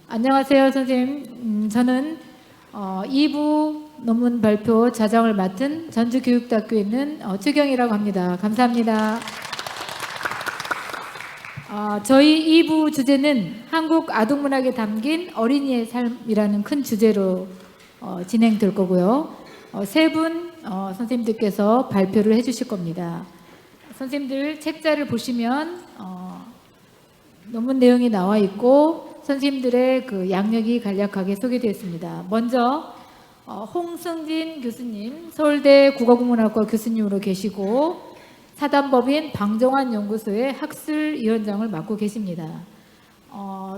안녕하세요, 선생님. 저는 2부 논문 발표 자정을 맡은 전주교육대학교에 있는 최경이라고 합니다. 감사합니다. 저희 2부 주제는 한국 아동문학에 담긴 어린이의 삶이라는 큰 주제로 진행될 거고요. 세 분 선생님들께서 발표를 해주실 겁니다. 선생님들 책자를 보시면 논문 내용이 나와 있고 선생님들의 그 양력이 간략하게 소개되어 있습니다. 먼저 홍승진 교수님, 서울대 국어국문학과 교수님으로 계시고 사단법인 방정환 연구소의 학술위원장을 맡고 계십니다.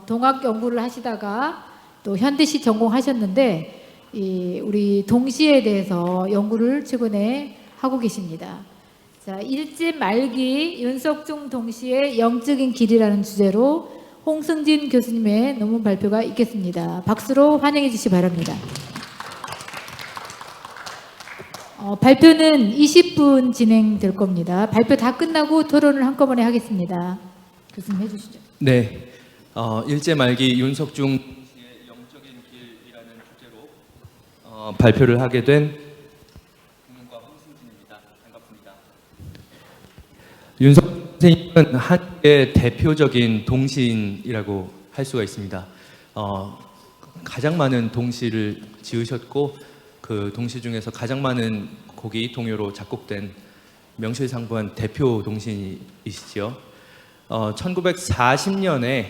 동학 연구를 하시다가 또 현대시 전공하셨는데 우리 동시에 대해서 연구를 최근에 하고 계십니다. 자, 일제 말기 윤석중 동시의 영적인 길이라는 주제로 홍승진 교수님의 논문 발표가 있겠습니다. 박수로 환영해 주시기 바랍니다. 발표는 20분 진행될 겁니다. 발표 다 끝나고 토론을 한꺼번에 하겠습니다. 교수님 해주시죠. 네, 일제 말기 윤석중 동시의 영적인 길이라는 주제로 발표를 하게 된 국문과 홍승진입니다. 반갑습니다. 윤석중 선생님은 한국의 대표적인 동시인이라고 할 수가 있습니다. 가장 많은 동시를 지으셨고 그 동시 중에서 가장 많은 곡이 동요로 작곡된 명실상부한 대표 동시인이시죠. 1940년에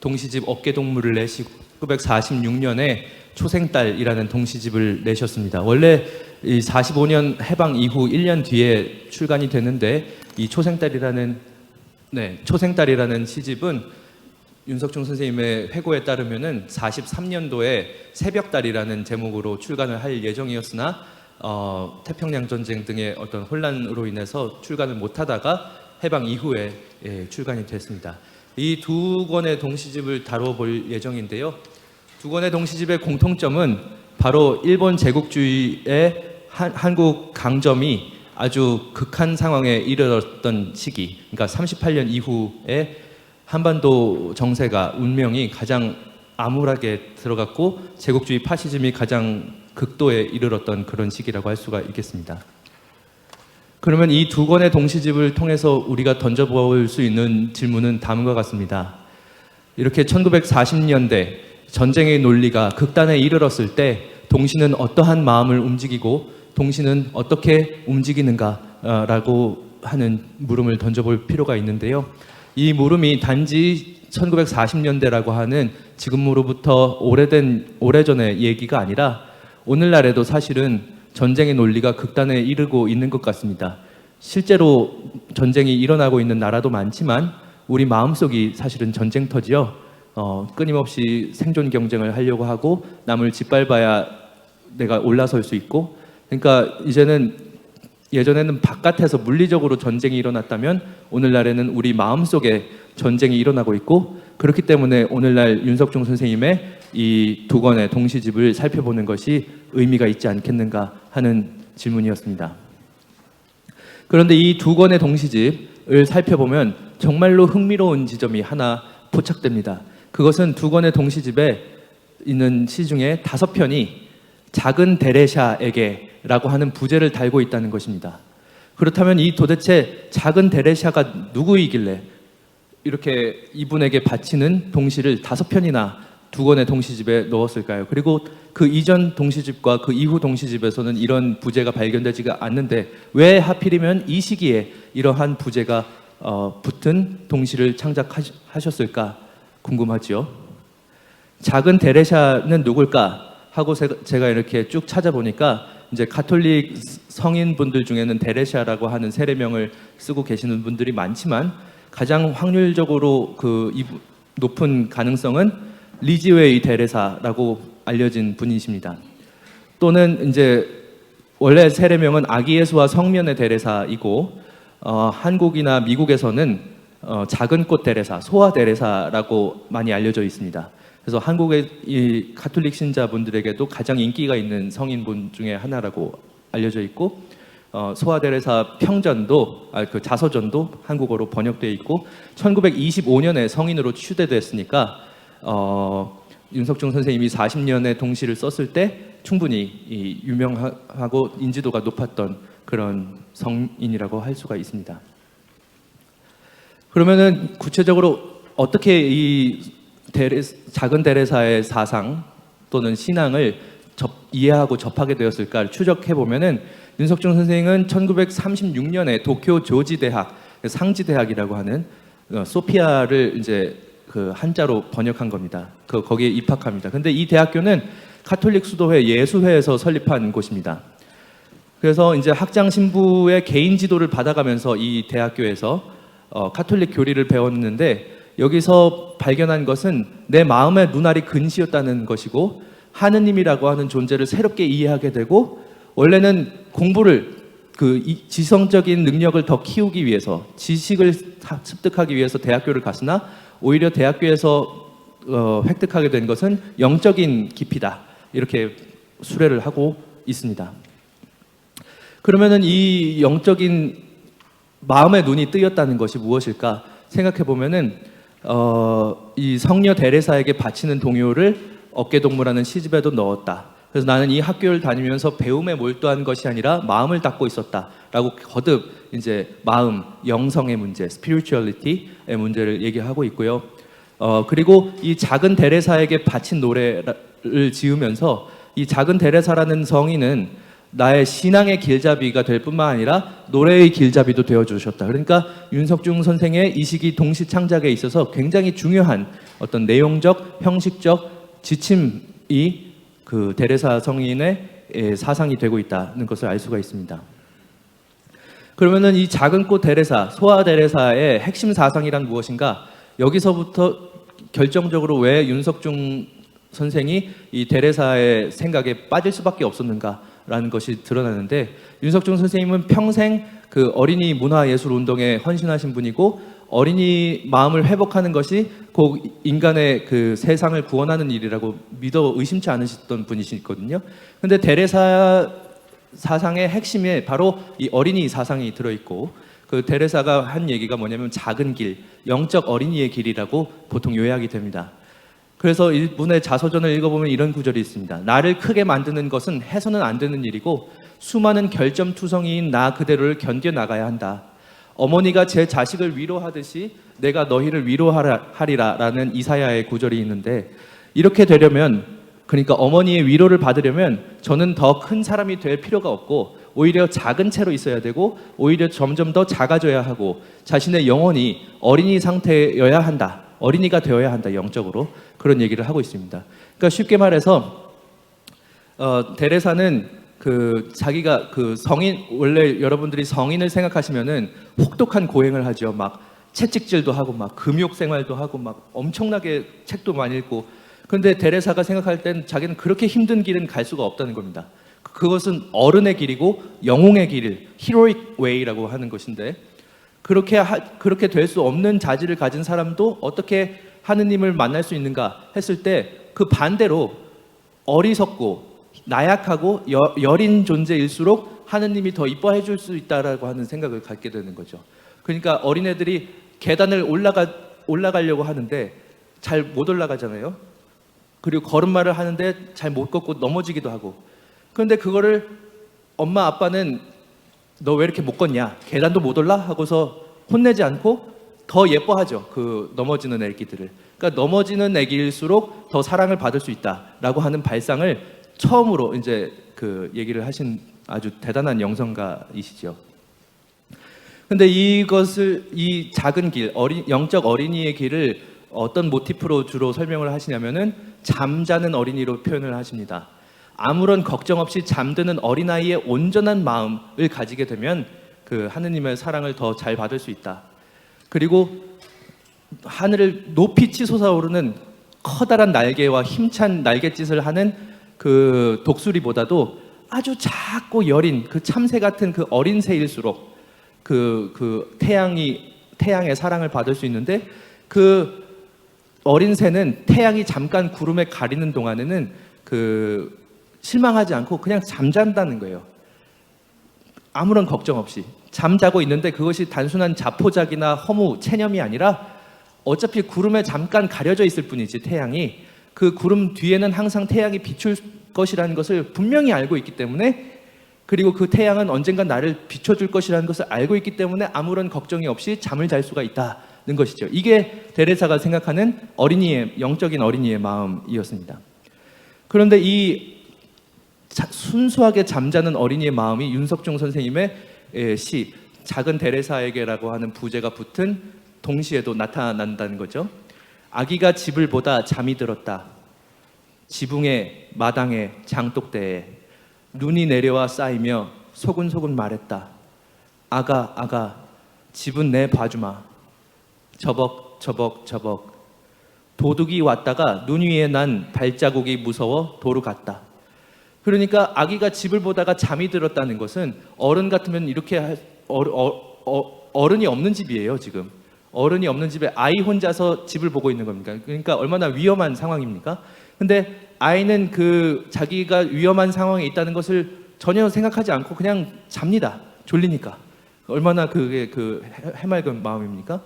동시집 어깨동무를 내시고 1946년에 초생딸이라는 동시집을 내셨습니다. 원래 이 45년 해방 이후 1년 뒤에 출간이 되는데 이 초생딸이라는 시집은 윤석중 선생님의 회고에 따르면은 43년도에 새벽달이라는 제목으로 출간을 할 예정이었으나 태평양 전쟁 등의 어떤 혼란으로 인해서 출간을 못하다가 해방 이후에 출간이 됐습니다. 이 두 권의 동시집을 다뤄볼 예정인데요. 두 권의 동시집의 공통점은 바로 일본 제국주의의 한국 강점이 아주 극한 상황에 이르렀던 시기, 그러니까 38년 이후에 한반도 정세가 운명이 가장 암울하게 들어갔고 제국주의 파시즘이 가장 극도에 이르렀던 그런 시기라고 할 수가 있겠습니다. 그러면 이 두 권의 동시집을 통해서 우리가 던져볼 수 있는 질문은 다음과 같습니다. 이렇게 1940년대 전쟁의 논리가 극단에 이르렀을 때 동시는 어떠한 마음을 움직이고 동시는 어떻게 움직이는가라고 하는 물음을 던져볼 필요가 있는데요. 이 물음이 단지 1940년대라고 하는 지금으로부터 오래전의 얘기가 아니라 오늘날에도 사실은 전쟁의 논리가 극단에 이르고 있는 것 같습니다. 실제로 전쟁이 일어나고 있는 나라도 많지만 우리 마음속이 사실은 전쟁터지요. 끊임없이 생존 경쟁을 하려고 하고 남을 짓밟아야 내가 올라설 수 있고, 그러니까 예전에는 바깥에서 물리적으로 전쟁이 일어났다면 오늘날에는 우리 마음속에 전쟁이 일어나고 있고, 그렇기 때문에 오늘날 윤석중 선생님의 이 두 권의 동시집을 살펴보는 것이 의미가 있지 않겠는가 하는 질문이었습니다. 그런데 이 두 권의 동시집을 살펴보면 정말로 흥미로운 지점이 하나 포착됩니다. 그것은 두 권의 동시집에 있는 시 중에 5편이 작은 데레샤에게 라고 하는 부제를 달고 있다는 것입니다. 그렇다면 이 도대체 작은 데레샤가 누구이길래 이렇게 이분에게 바치는 동시를 5편이나 두 권의 동시집에 넣었을까요? 그리고 그 이전 동시집과 그 이후 동시집에서는 이런 부제가 발견되지가 않는데 왜 하필이면 이 시기에 이러한 부제가 붙은 동시를 창작하셨을까 궁금하지요. 작은 데레샤는 누굴까 하고 제가 이렇게 쭉 찾아보니까 이제 가톨릭 성인분들 중에는 데레샤라고 하는 세례명을 쓰고 계시는 분들이 많지만 가장 확률적으로 높은 가능성은 리지웨이 데레사라고 알려진 분이십니다. 또는 이제 원래 세례명은 아기 예수와 성면의 데레사이고 한국이나 미국에서는 작은 꽃 데레사, 소아 데레사라고 많이 알려져 있습니다. 그래서 한국의 이 가톨릭 신자분들에게도 가장 인기가 있는 성인분 중에 하나라고 알려져 있고, 소아 데레사 평전도 그 자서전도 한국어로 번역되어 있고 1925년에 성인으로 추대됐으니까 윤석중 선생님이 40년의 동시를 썼을 때 충분히 이 유명하고 인지도가 높았던 그런 성인이라고 할 수가 있습니다. 그러면은 구체적으로 어떻게 이 작은 대레사의 사상 또는 신앙을 이해하고 접하게 되었을까 추적해 보면은 윤석중 선생은 1936년에 도쿄 조지 대학 상지 대학이라고 하는 소피아를 이제 그 한자로 번역한 겁니다. 거기에 입학합니다. 근데 이 대학교는 가톨릭 수도회 예수회에서 설립한 곳입니다. 그래서 이제 학장 신부의 개인 지도를 받아가면서 이 대학교에서 가톨릭 교리를 배웠는데 여기서 발견한 것은 내 마음의 눈알이 근시였다는 것이고 하느님이라고 하는 존재를 새롭게 이해하게 되고 원래는 공부를 지성적인 능력을 더 키우기 위해서 지식을 습득하기 위해서 대학교를 갔으나 오히려 대학교에서 획득하게 된 것은 영적인 깊이다 이렇게 수례를 하고 있습니다. 그러면은 이 영적인 마음의 눈이 뜨였다는 것이 무엇일까 생각해 보면은 이 성녀 데레사에게 바치는 동요를 어깨동무라는 시집에도 넣었다. 그래서 나는 이 학교를 다니면서 배움에 몰두한 것이 아니라 마음을 닦고 있었다라고 거듭 이제 마음, 영성의 문제, spirituality의 문제를 얘기하고 있고요. 그리고 이 작은 데레사에게 바친 노래를 지으면서 이 작은 데레사라는 성인은 나의 신앙의 길잡이가 될 뿐만 아니라 노래의 길잡이도 되어주셨다. 그러니까 윤석중 선생의 이 시기 동시 창작에 있어서 굉장히 중요한 어떤 내용적, 형식적 지침이 그 데레사 성인의 사상이 되고 있다는 것을 알 수가 있습니다. 그러면은 이 작은 꽃 데레사, 소아 데레사의 핵심 사상이란 무엇인가? 여기서부터 결정적으로 왜 윤석중 선생이 이 데레사의 생각에 빠질 수밖에 없었는가라는 것이 드러나는데 윤석중 선생님은 평생 그 어린이 문화예술 운동에 헌신하신 분이고 어린이 마음을 회복하는 것이 곧 인간의 그 세상을 구원하는 일이라고 믿어 의심치 않으셨던 분이시거든요. 근데 데레사 사상의 핵심에 바로 이 어린이 사상이 들어있고 그 데레사가 한 얘기가 뭐냐면 작은 길, 영적 어린이의 길이라고 보통 요약이 됩니다. 그래서 이분의 자서전을 읽어보면 이런 구절이 있습니다. 나를 크게 만드는 것은 해서는 안 되는 일이고 수많은 결점투성이인 나 그대로를 견뎌나가야 한다. 어머니가 제 자식을 위로하듯이 내가 너희를 위로하리라 라는 이사야의 구절이 있는데 이렇게 되려면 그러니까 어머니의 위로를 받으려면 저는 더 큰 사람이 될 필요가 없고 오히려 작은 채로 있어야 되고 오히려 점점 더 작아져야 하고 자신의 영혼이 어린이 상태여야 한다. 어린이가 되어야 한다. 영적으로 그런 얘기를 하고 있습니다. 그러니까 쉽게 말해서 데레사는 자기가 성인 원래 여러분들이 성인을 생각하시면은 혹독한 고행을 하죠. 막 채찍질도 하고 막 금욕 생활도 하고 막 엄청나게 책도 많이 읽고. 그런데 데레사가 생각할 땐 자기는 그렇게 힘든 길은 갈 수가 없다는 겁니다. 그것은 어른의 길이고 영웅의 길, heroic way라고 하는 것인데 그렇게 될 수 없는 자질을 가진 사람도 어떻게 하느님을 만날 수 있는가 했을 때 그 반대로 어리석고 나약하고 여린 존재일수록 하느님이 더 이뻐해 줄 수 있다라고 하는 생각을 갖게 되는 거죠. 그러니까 어린애들이 계단을 올라가려고 하는데 잘 못 올라가잖아요. 그리고 걸음마를 하는데 잘 못 걷고 넘어지기도 하고. 그런데 그거를 엄마 아빠는 너 왜 이렇게 못 걷냐? 계단도 못 올라? 하고서 혼내지 않고 더 예뻐하죠. 그 넘어지는 애기들을. 그러니까 넘어지는 애기일수록 더 사랑을 받을 수 있다라고 하는 발상을 처음으로 이제 그 얘기를 하신 아주 대단한 영성가이시죠. 근데 이것을 이 작은 길, 영적 어린이의 길을 어떤 모티프로 주로 설명을 하시냐면은 잠자는 어린이로 표현을 하십니다. 아무런 걱정 없이 잠드는 어린아이의 온전한 마음을 가지게 되면 그 하느님의 사랑을 더 잘 받을 수 있다. 그리고 하늘을 높이 치솟아오르는 커다란 날개와 힘찬 날갯짓을 하는 그 독수리보다도 아주 작고 여린 그 참새 같은 그 어린 새일수록 그 태양의 사랑을 받을 수 있는데 그 어린 새는 태양이 잠깐 구름에 가리는 동안에는 실망하지 않고 그냥 잠잔다는 거예요. 아무런 걱정 없이 잠자고 있는데 그것이 단순한 자포자기나 허무 체념이 아니라 어차피 구름에 잠깐 가려져 있을 뿐이지 태양이 그 구름 뒤에는 항상 태양이 비출 것이라는 것을 분명히 알고 있기 때문에, 그리고 그 태양은 언젠가 나를 비춰줄 것이라는 것을 알고 있기 때문에 아무런 걱정이 없이 잠을 잘 수가 있다는 것이죠. 이게 데레사가 생각하는 어린이의, 영적인 어린이의 마음이었습니다. 그런데 이 순수하게 잠자는 어린이의 마음이 윤석중 선생님의 시 작은 데레사에게라고 하는 부제가 붙은 동시에도 나타난다는 거죠. 아기가 집을 보다 잠이 들었다. 지붕에 마당에 장독대에 눈이 내려와 쌓이며 소근소근 말했다. 아가 아가 집은 내 봐주마. 저벅 저벅 저벅. 도둑이 왔다가 눈 위에 난 발자국이 무서워 도로 갔다. 그러니까 아기가 집을 보다가 잠이 들었다는 것은, 어른 같으면 이렇게 어른이 없는 집이에요. 지금 어른이 없는 집에 아이 혼자서 집을 보고 있는 겁니까? 그러니까 얼마나 위험한 상황입니까? 근데 아이는 그 자기가 위험한 상황에 있다는 것을 전혀 생각하지 않고 그냥 잡니다. 졸리니까. 얼마나 그게 그 해맑은 마음입니까?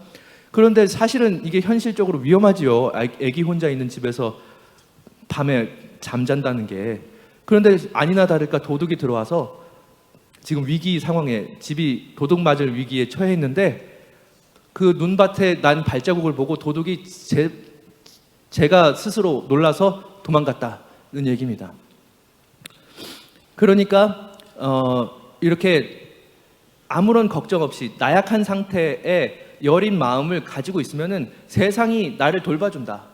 그런데 사실은 이게 현실적으로 위험하지요. 아기 혼자 있는 집에서 밤에 잠잔다는 게. 그런데 아니나 다를까 도둑이 들어와서 지금 위기 상황에, 집이 도둑 맞을 위기에 처해 있는데 그 눈밭에 난 발자국을 보고 도둑이 제가 스스로 놀라서 도망갔다는 얘기입니다. 그러니까 이렇게 아무런 걱정 없이 나약한 상태의 여린 마음을 가지고 있으면은 세상이 나를 돌봐준다.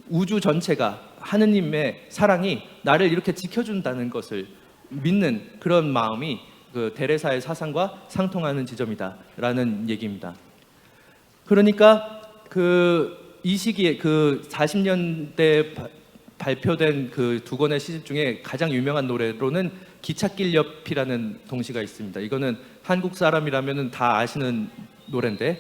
우주 전체가, 하느님의 사랑이 나를 이렇게 지켜준다는 것을 믿는 그런 마음이 그 데레사의 사상과 상통하는 지점이다라는 얘기입니다. 그러니까 이 시기에 그 40년대 발표된 그 두 권의 시집 중에 가장 유명한 노래로는 기찻길 옆이라는 동시가 있습니다. 이거는 한국 사람이라면 다 아시는 노래인데,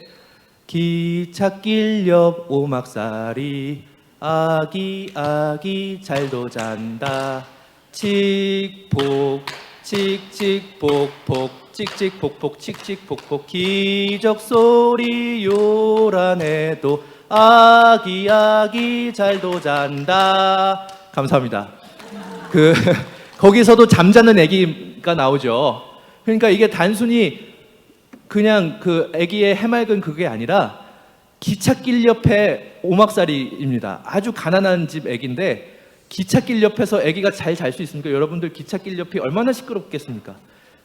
기찻길 옆 오막살이 아기 아기 잘도 잔다. 칙폭 칙칙폭폭 칙칙폭폭 칙칙폭폭 기적 소리 요란해도 아기 아기 잘도 잔다. 감사합니다. 거기서도 잠자는 아기가 나오죠. 그러니까 이게 단순히 그냥 그 아기의 해맑은 그게 아니라 기찻길 옆에 오막살이입니다. 아주 가난한 집 아기인데 기찻길 옆에서 아기가 잘 잘 수 있습니까? 여러분들 기찻길 옆이 얼마나 시끄럽겠습니까?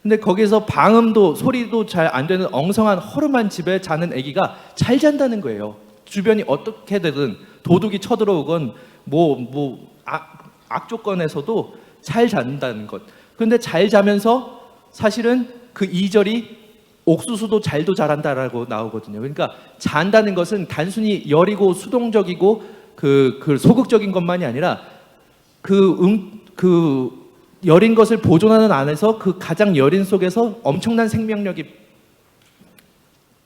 근데 거기서 방음도 소리도 잘 안 되는 엉성한 허름한 집에 자는 아기가 잘 잔다는 거예요. 주변이 어떻게 되든 도둑이 쳐들어오건 악조건에서도 잘 잔다는 것. 그런데 잘 자면서 사실은 그 2절이 옥수수도 잘도 자란다라고 나오거든요. 그러니까 잔다는 것은 단순히 여리고 수동적이고 그 소극적인 것만이 아니라 그 여린 것을 보존하는 안에서 그 가장 여린 속에서 엄청난 생명력이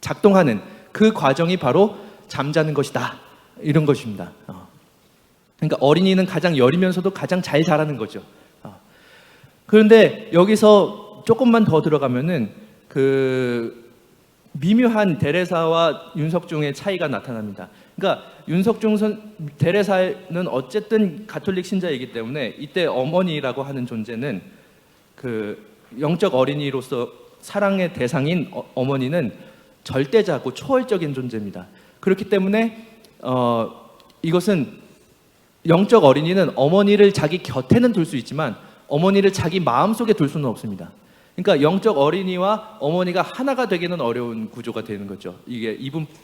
작동하는 그 과정이 바로 잠자는 것이다. 이런 것입니다. 그러니까 어린이는 가장 여리면서도 가장 잘 자라는 거죠. 그런데 여기서 조금만 더 들어가면은 그 미묘한 데레사와 윤석중의 차이가 나타납니다. 그러니까 데레사는 어쨌든 가톨릭 신자이기 때문에 이때 어머니라고 하는 존재는 그 영적 어린이로서 사랑의 대상인 어머니는 절대자고 초월적인 존재입니다. 그렇기 때문에 이것은 영적 어린이는 어머니를 자기 곁에는 둘 수 있지만 어머니를 자기 마음속에 둘 수는 없습니다. 그러니까 영적 어린이와 어머니가 하나가 되기는 어려운 구조가 되는 거죠. 이게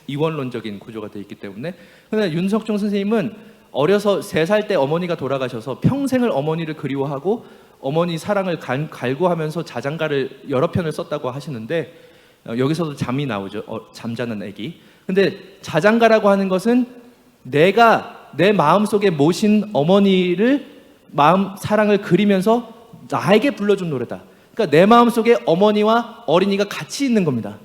이원론적인 구조가 되어 있기 때문에. 그런데 윤석중 선생님은 어려서 3살 때 어머니가 돌아가셔서 평생을 어머니를 그리워하고 어머니 사랑을 갈구하면서 자장가를 여러 편을 썼다고 하시는데, 여기서도 잠이 나오죠. 잠자는 아기. 근데 자장가라고 하는 것은 내가 내 마음속에 모신 어머니를 사랑을 그리면서 나에게 불러준 노래다. 그러니까 내 마음속에 어머니와 어린이가 같이 있는 겁니다.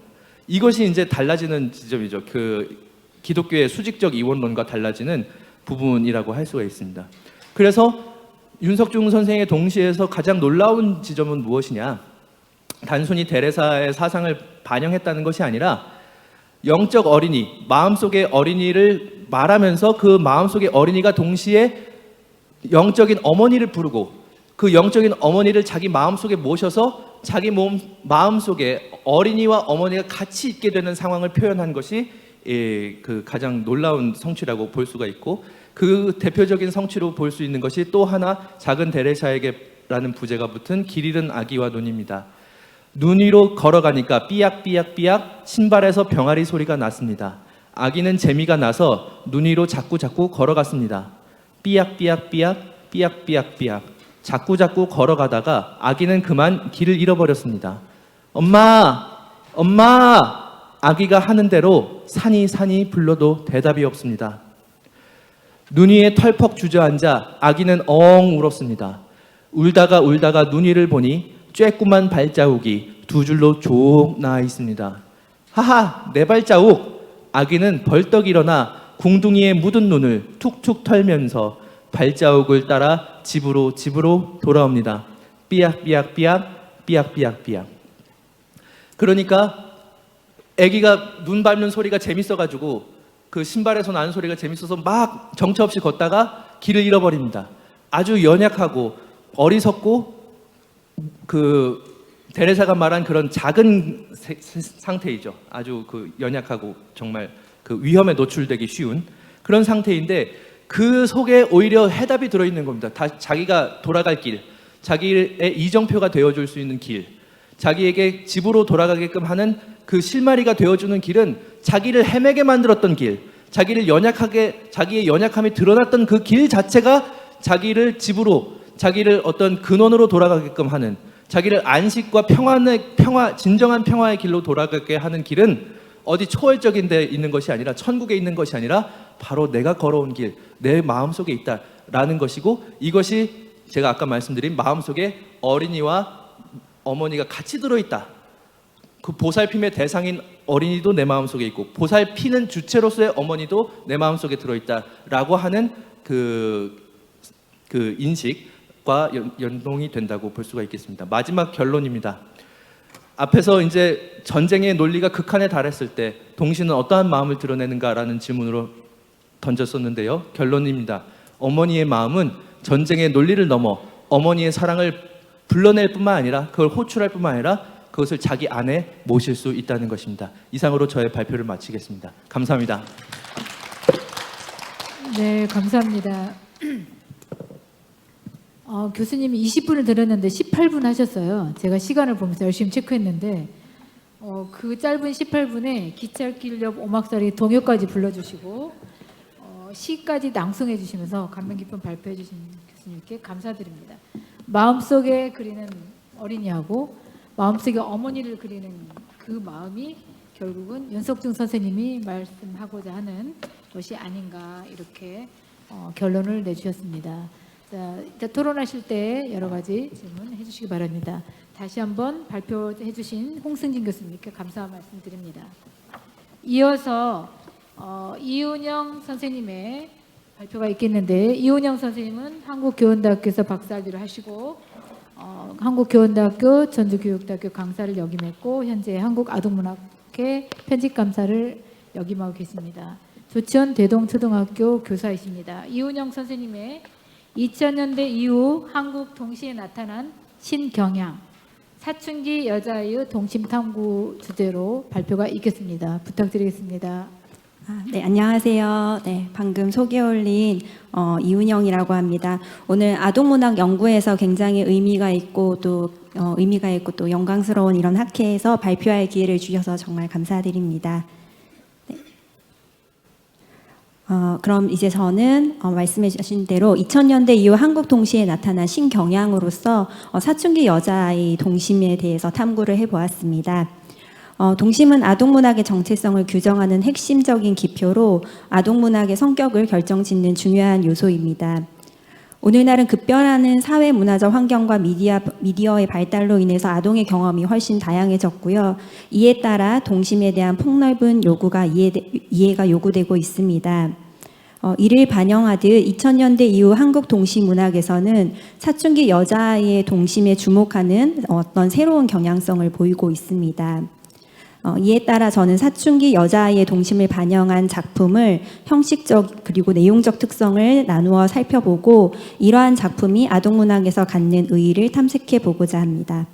이것이 이제 달라지는 지점이죠. 그 기독교의 수직적 이원론과 달라지는 부분이라고 할 수가 있습니다. 그래서 윤석중 선생의 동시에서 가장 놀라운 지점은 무엇이냐? 단순히 데레사의 사상을 반영했다는 것이 아니라 영적 어린이, 마음속의 어린이를 말하면서 그 마음속에 어린이가 동시에 영적인 어머니를 부르고 그 영적인 어머니를 자기 마음속에 모셔서 자기 마음속에 어린이와 어머니가 같이 있게 되는 상황을 표현한 것이 그 가장 놀라운 성취라고 볼 수가 있고, 그 대표적인 성취로 볼 수 있는 것이 또 하나 작은 데레샤에게라는 부제가 붙은 길 잃은 아기와 눈입니다. 눈 위로 걸어가니까 삐약삐약삐약 신발에서 병아리 소리가 났습니다. 아기는 재미가 나서 눈 위로 자꾸 걸어갔습니다. 삐약삐약삐약 삐약삐약삐약 자꾸 걸어가다가 아기는 그만 길을 잃어버렸습니다. 엄마! 아기가 하는 대로 산이 불러도 대답이 없습니다. 눈 위에 털퍽 주저앉아 아기는 엉 울었습니다. 울다가 눈 위를 보니 쬐꾸만 발자국이 두 줄로 쭉 나와 있습니다. 하하, 내 발자국! 아기는 벌떡 일어나 궁둥이에 묻은 눈을 툭툭 털면서 발자국을 따라 집으로 돌아옵니다. 삐약삐약. 그러니까 아기가 눈 밟는 소리가 재밌어가지고 그 신발에서 나는 소리가 재밌어서 막 정처 없이 걷다가 길을 잃어버립니다. 아주 연약하고 어리석고 그 데레사가 말한 그런 작은 상태이죠. 아주 그 연약하고 정말 그 위험에 노출되기 쉬운 그런 상태인데, 그 속에 오히려 해답이 들어있는 겁니다. 자기가 돌아갈 길, 자기의 이정표가 되어줄 수 있는 길, 자기에게 집으로 돌아가게끔 하는 그 실마리가 되어주는 길은 자기를 헤매게 만들었던 길, 자기의 연약함이 드러났던 그 길 자체가 자기를 집으로, 자기를 어떤 근원으로 돌아가게끔 하는, 자기를 안식과 진정한 평화의 길로 돌아가게 하는 길은 어디 초월적인 데 있는 것이 아니라, 천국에 있는 것이 아니라 바로 내가 걸어온 길, 내 마음속에 있다라는 것이고, 이것이 제가 아까 말씀드린 마음속에 어린이와 어머니가 같이 들어있다. 그 보살핌의 대상인 어린이도 내 마음속에 있고 보살피는 주체로서의 어머니도 내 마음속에 들어있다라고 하는 그 인식과 연동이 된다고 볼 수가 있겠습니다. 마지막 결론입니다. 앞에서 이제 전쟁의 논리가 극한에 달했을 때 동시는 어떠한 마음을 드러내는가라는 질문으로 던졌었는데요. 결론입니다. 어머니의 마음은 전쟁의 논리를 넘어 어머니의 사랑을 불러낼 뿐만 아니라, 그걸 호출할 뿐만 아니라 그것을 자기 안에 모실 수 있다는 것입니다. 이상으로 저의 발표를 마치겠습니다. 감사합니다. 네, 감사합니다. 교수님이 20분을 들었는데 18분 하셨어요. 제가 시간을 보면서 열심히 체크했는데 그 짧은 18분에 기찻길 옆 오막살이 동요까지 불러주시고 시까지 낭송해 주시면서 감명 깊은 발표해 주신 교수님께 감사드립니다. 마음속에 그리는 어린이하고 마음속에 어머니를 그리는 그 마음이 결국은 윤석중 선생님이 말씀하고자 하는 것이 아닌가, 이렇게 결론을 내주셨습니다. 자, 이따 토론하실 때 여러 가지 질문해 주시기 바랍니다. 다시 한번 발표해 주신 홍승진 교수님께 감사 말씀드립니다. 이어서 이은영 선생님의 발표가 있겠는데, 이은영 선생님은 한국교원대학교에서 박사학위를 하시고 한국교원대학교 전주교육대학교 강사를 역임했고 현재 한국아동문학회 편집감사를 역임하고 계십니다. 조천 대동초등학교 교사이십니다. 이은영 선생님의 2000년대 이후 한국 동시에 나타난 신경향, 사춘기 여자아이의 동심탐구 주제로 발표가 있겠습니다. 부탁드리겠습니다. 네, 안녕하세요. 네, 방금 소개 올린 이은영이라고 합니다. 오늘 아동문학 연구에서 굉장히 의미가 있고 또 영광스러운 이런 학회에서 발표할 기회를 주셔서 정말 감사드립니다. 네. 그럼 이제 저는 말씀해 주신 대로 2000년대 이후 한국 동시에 나타난 신경향으로서 사춘기 여자아이 동심에 대해서 탐구를 해보았습니다. 동심은 아동문학의 정체성을 규정하는 핵심적인 기표로 아동문학의 성격을 결정짓는 중요한 요소입니다. 오늘날은 급변하는 사회문화적 환경과 미디어의 발달로 인해서 아동의 경험이 훨씬 다양해졌고요. 이에 따라 동심에 대한 폭넓은 요구가 이해가 요구되고 있습니다. 이를 반영하듯 2000년대 이후 한국 동심문학에서는 사춘기 여자아이의 동심에 주목하는 어떤 새로운 경향성을 보이고 있습니다. 이에 따라 저는 사춘기 여자아이의 동심을 반영한 작품을 형식적 그리고 내용적 특성을 나누어 살펴보고 이러한 작품이 아동문학에서 갖는 의의를 탐색해 보고자 합니다.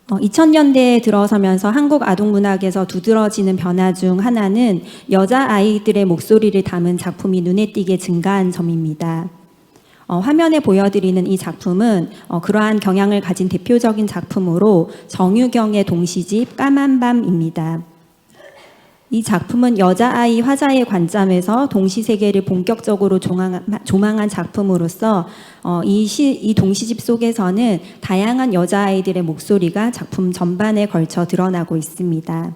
2000년대에 들어서면서 한국 아동문학에서 두드러지는 변화 중 하나는 여자아이들의 목소리를 담은 작품이 눈에 띄게 증가한 점입니다. 화면에 보여드리는 이 작품은 그러한 경향을 가진 대표적인 작품으로 정유경의 동시집 까만 밤입니다. 이 작품은 여자아이 화자의 관점에서 동시세계를 본격적으로 조망한 작품으로서 이 동시집 속에서는 다양한 여자아이들의 목소리가 작품 전반에 걸쳐 드러나고 있습니다.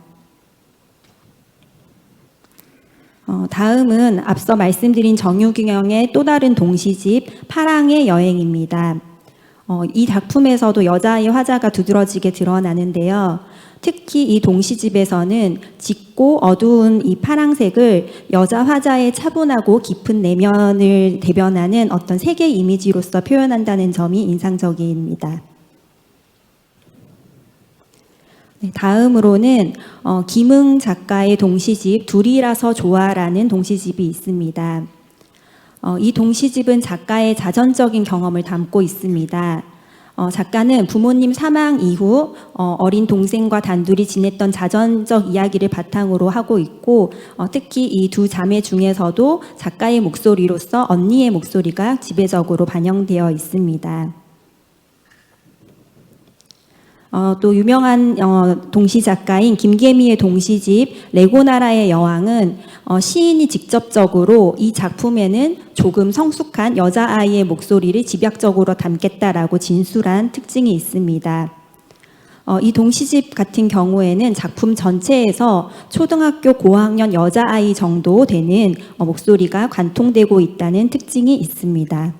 다음은 앞서 말씀드린 정유경의 또 다른 동시집 파랑의 여행입니다. 이 작품에서도 여자아이 화자가 두드러지게 드러나는데요. 특히 이 동시집에서는 짙고 어두운 이 파랑색을 여자 화자의 차분하고 깊은 내면을 대변하는 어떤 세계 이미지로서 표현한다는 점이 인상적입니다. 네, 다음으로는 김응 작가의 동시집 둘이라서 좋아라는 동시집이 있습니다. 이 동시집은 작가의 자전적인 경험을 담고 있습니다. 작가는 부모님 사망 이후 어린 동생과 단둘이 지냈던 자전적 이야기를 바탕으로 하고 있고 특히 이 두 자매 중에서도 작가의 목소리로서 언니의 목소리가 지배적으로 반영되어 있습니다. 또 유명한 동시 작가인 김계미의 동시집 레고나라의 여왕은 시인이 직접적으로 이 작품에는 조금 성숙한 여자아이의 목소리를 집약적으로 담겠다라고 진술한 특징이 있습니다. 이 동시집 같은 경우에는 작품 전체에서 초등학교 고학년 여자아이 정도 되는 목소리가 관통되고 있다는 특징이 있습니다.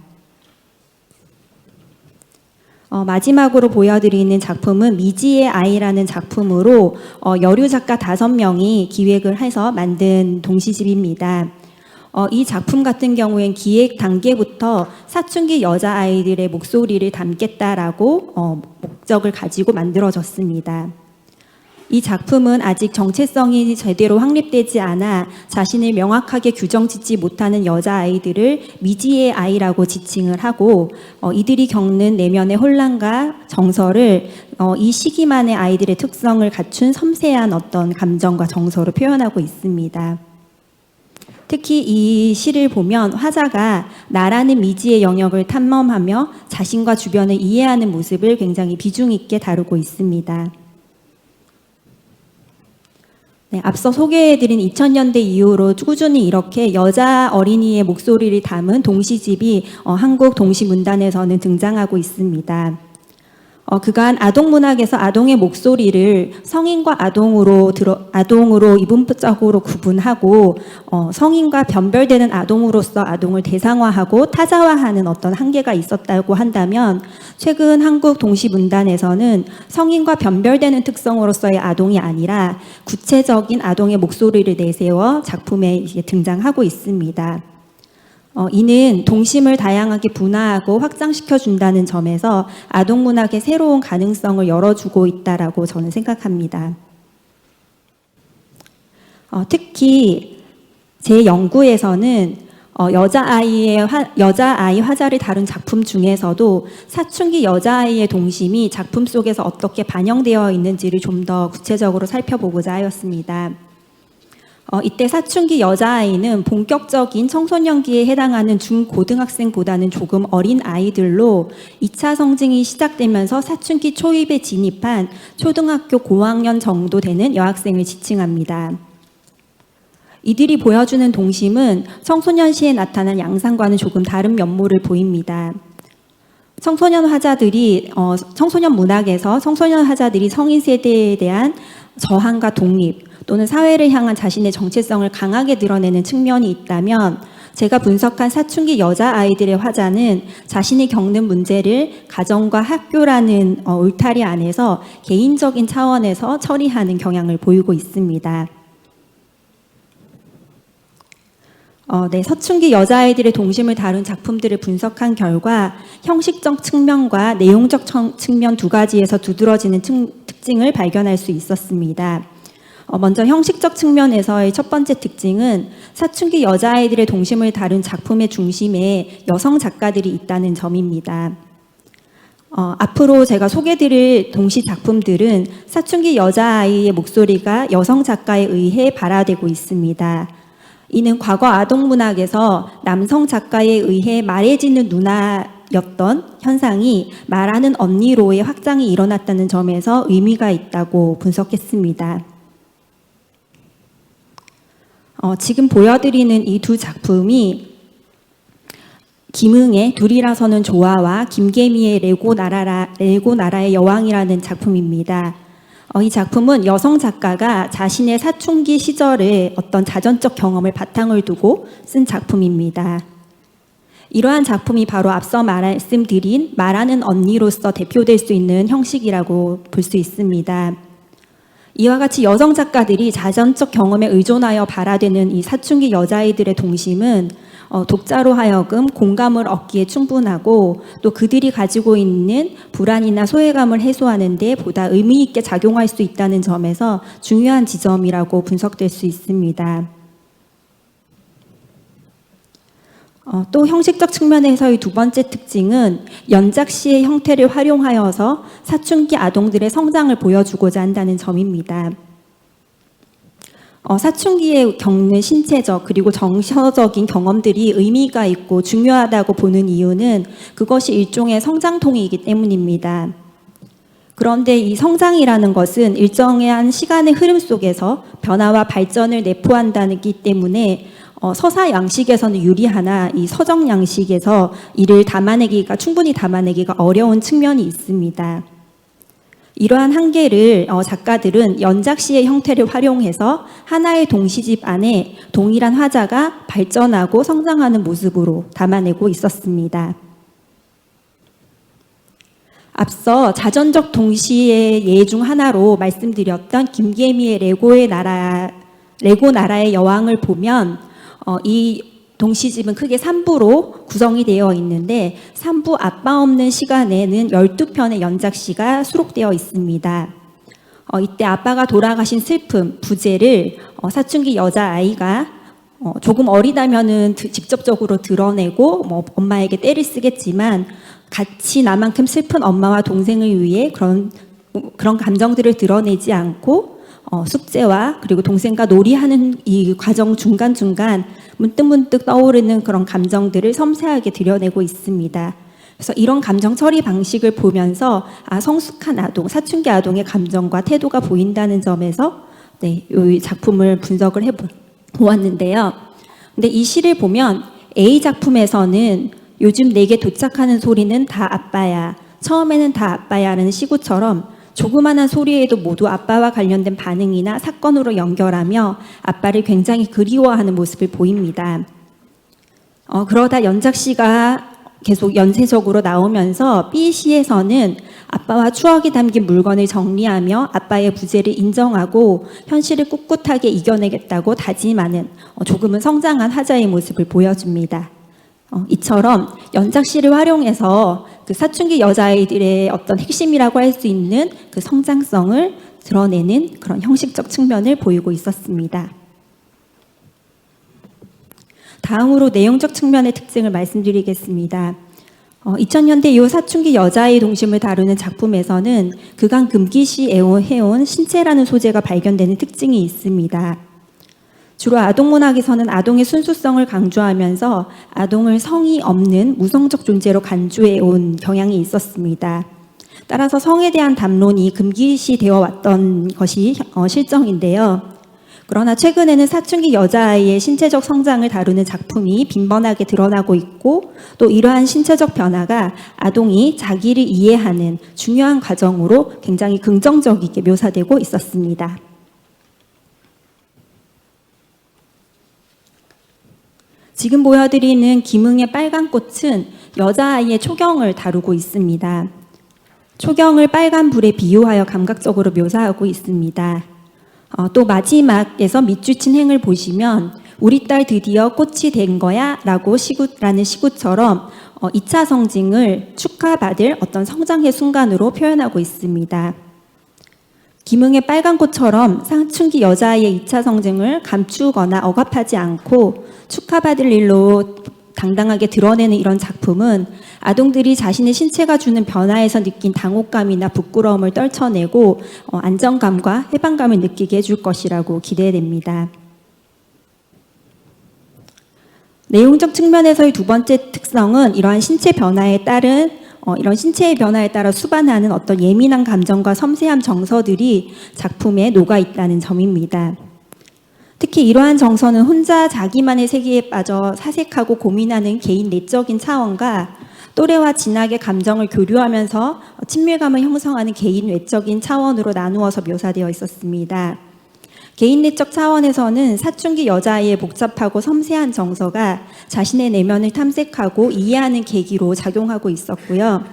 마지막으로 보여드리는 작품은 미지의 아이라는 작품으로 여류 작가 5명이 기획을 해서 만든 동시집입니다. 이 작품 같은 경우엔 기획 단계부터 사춘기 여자아이들의 목소리를 담겠다라고 목적을 가지고 만들어졌습니다. 이 작품은 아직 정체성이 제대로 확립되지 않아 자신을 명확하게 규정짓지 못하는 여자아이들을 미지의 아이라고 지칭을 하고 이들이 겪는 내면의 혼란과 정서를 이 시기만의 아이들의 특성을 갖춘 섬세한 어떤 감정과 정서로 표현하고 있습니다. 특히 이 시를 보면 화자가 나라는 미지의 영역을 탐험하며 자신과 주변을 이해하는 모습을 굉장히 비중 있게 다루고 있습니다. 네, 앞서 소개해드린 2000년대 이후로 꾸준히 이렇게 여자 어린이의 목소리를 담은 동시집이 한국 동시문단에서는 등장하고 있습니다. 그간 아동문학에서 아동의 목소리를 성인과 아동으로 이분법적으로 구분하고 성인과 변별되는 아동으로서 아동을 대상화하고 타자화하는 어떤 한계가 있었다고 한다면 최근 한국 동시문단에서는 성인과 변별되는 특성으로서의 아동이 아니라 구체적인 아동의 목소리를 내세워 작품에 이제 등장하고 있습니다. 이는 동심을 다양하게 분화하고 확장시켜 준다는 점에서 아동문학의 새로운 가능성을 열어주고 있다라고 저는 생각합니다. 특히 제 연구에서는 여자아이 화자를 다룬 작품 중에서도 사춘기 여자아이의 동심이 작품 속에서 어떻게 반영되어 있는지를 좀 더 구체적으로 살펴보고자 하였습니다. 이때 사춘기 여자아이는 본격적인 청소년기에 해당하는 중고등학생보다는 조금 어린 아이들로 2차 성징이 시작되면서 사춘기 초입에 진입한 초등학교 고학년 정도 되는 여학생을 지칭합니다. 이들이 보여주는 동심은 청소년 시에 나타난 양상과는 조금 다른 면모를 보입니다. 청소년 문학에서 청소년 화자들이 성인 세대에 대한 저항과 독립 또는 사회를 향한 자신의 정체성을 강하게 드러내는 측면이 있다면 제가 분석한 사춘기 여자아이들의 화자는 자신이 겪는 문제를 가정과 학교라는 울타리 안에서 개인적인 차원에서 처리하는 경향을 보이고 있습니다. 사춘기 여자아이들의 동심을 다룬 작품들을 분석한 결과 형식적 측면과 내용적 측면 두 가지에서 두드러지는 특징을 발견할 수 있었습니다. 먼저 형식적 측면에서의 첫 번째 특징은 사춘기 여자아이들의 동심을 다룬 작품의 중심에 여성 작가들이 있다는 점입니다. 앞으로 제가 소개드릴 동시 작품들은 사춘기 여자아이의 목소리가 여성 작가에 의해 발화되고 있습니다. 이는 과거 아동문학에서 남성 작가에 의해 말해지는 누나였던 현상이 말하는 언니로의 확장이 일어났다는 점에서 의미가 있다고 분석했습니다. 지금 보여드리는 이 두 작품이 김응의 둘이라서는 좋아와 김계미의 레고 나라의 여왕이라는 작품입니다. 이 작품은 여성 작가가 자신의 사춘기 시절의 어떤 자전적 경험을 바탕을 두고 쓴 작품입니다. 이러한 작품이 바로 앞서 말씀드린 말하는 언니로서 대표될 수 있는 형식이라고 볼 수 있습니다. 이와 같이 여성 작가들이 자전적 경험에 의존하여 발화되는 이 사춘기 여자아이들의 동심은 독자로 하여금 공감을 얻기에 충분하고 또 그들이 가지고 있는 불안이나 소외감을 해소하는 데 보다 의미 있게 작용할 수 있다는 점에서 중요한 지점이라고 분석될 수 있습니다. 또 형식적 측면에서의 두 번째 특징은 연작시의 형태를 활용하여서 사춘기 아동들의 성장을 보여주고자 한다는 점입니다. 사춘기에 겪는 신체적 그리고 정서적인 경험들이 의미가 있고 중요하다고 보는 이유는 그것이 일종의 성장통이기 때문입니다. 그런데 이 성장이라는 것은 일정한 시간의 흐름 속에서 변화와 발전을 내포한다기 때문에 서사 양식에서는 유리하나 이 서정 양식에서 이를 충분히 담아내기가 어려운 측면이 있습니다. 이러한 한계를 작가들은 연작시의 형태를 활용해서 하나의 동시집 안에 동일한 화자가 발전하고 성장하는 모습으로 담아내고 있었습니다. 앞서 자전적 동시의 예 중 하나로 말씀드렸던 김계미의 레고 나라의 여왕을 보면 이 동시집은 크게 3부로 구성이 되어 있는데 3부 아빠 없는 시간에는 12편의 연작시가 수록되어 있습니다. 이때 아빠가 돌아가신 슬픔, 부재를 사춘기 여자아이가 조금 어리다면은 직접적으로 드러내고 엄마에게 떼를 쓰겠지만 같이 나만큼 슬픈 엄마와 동생을 위해 그런 감정들을 드러내지 않고 숙제와 그리고 동생과 놀이하는 이 과정 중간중간 문득문득 떠오르는 그런 감정들을 섬세하게 드러내고 있습니다. 그래서 이런 감정 처리 방식을 보면서 성숙한 아동, 사춘기 아동의 감정과 태도가 보인다는 점에서 이 작품을 분석을 해보았는데요. 근데 이 시를 보면 A 작품에서는 요즘 내게 도착하는 소리는 다 아빠야, 처음에는 다 아빠야라는 시구처럼 조그마한 소리에도 모두 아빠와 관련된 반응이나 사건으로 연결하며 아빠를 굉장히 그리워하는 모습을 보입니다. 그러다 연작시가 계속 연쇄적으로 나오면서 B시에서는 아빠와 추억이 담긴 물건을 정리하며 아빠의 부재를 인정하고 현실을 꿋꿋하게 이겨내겠다고 다짐하는 조금은 성장한 화자의 모습을 보여줍니다. 이처럼 연작시를 활용해서 그 사춘기 여자아이들의 어떤 핵심이라고 할 수 있는 그 성장성을 드러내는 그런 형식적 측면을 보이고 있었습니다. 다음으로 내용적 측면의 특징을 말씀드리겠습니다. 2000년대 이후 사춘기 여자아이 동심을 다루는 작품에서는 그간 금기시 해온 신체라는 소재가 발견되는 특징이 있습니다. 주로 아동문학에서는 아동의 순수성을 강조하면서 아동을 성이 없는 무성적 존재로 간주해온 경향이 있었습니다. 따라서 성에 대한 담론이 금기시되어 왔던 것이 실정인데요. 그러나 최근에는 사춘기 여자아이의 신체적 성장을 다루는 작품이 빈번하게 드러나고 있고 또 이러한 신체적 변화가 아동이 자기를 이해하는 중요한 과정으로 굉장히 긍정적이게 묘사되고 있었습니다. 지금 보여드리는 김응의 빨간 꽃은 여자아이의 초경을 다루고 있습니다. 초경을 빨간 불에 비유하여 감각적으로 묘사하고 있습니다. 또 마지막에서 밑줄친 행을 보시면 우리 딸 드디어 꽃이 된 거야 라는 시구처럼 2차 성징을 축하받을 어떤 성장의 순간으로 표현하고 있습니다. 김응의 빨간 꽃처럼 사춘기 여자아이의 2차 성징을 감추거나 억압하지 않고 축하받을 일로 당당하게 드러내는 이런 작품은 아동들이 자신의 신체가 주는 변화에서 느낀 당혹감이나 부끄러움을 떨쳐내고 안정감과 해방감을 느끼게 해줄 것이라고 기대됩니다. 내용적 측면에서의 두 번째 특성은 이러한 신체 변화에 따른 이런 신체의 변화에 따라 수반하는 어떤 예민한 감정과 섬세한 정서들이 작품에 녹아 있다는 점입니다. 특히 이러한 정서는 혼자 자기만의 세계에 빠져 사색하고 고민하는 개인 내적인 차원과 또래와 진하게 감정을 교류하면서 친밀감을 형성하는 개인 외적인 차원으로 나누어서 묘사되어 있었습니다. 개인 내적 차원에서는 사춘기 여자아이의 복잡하고 섬세한 정서가 자신의 내면을 탐색하고 이해하는 계기로 작용하고 있었고요.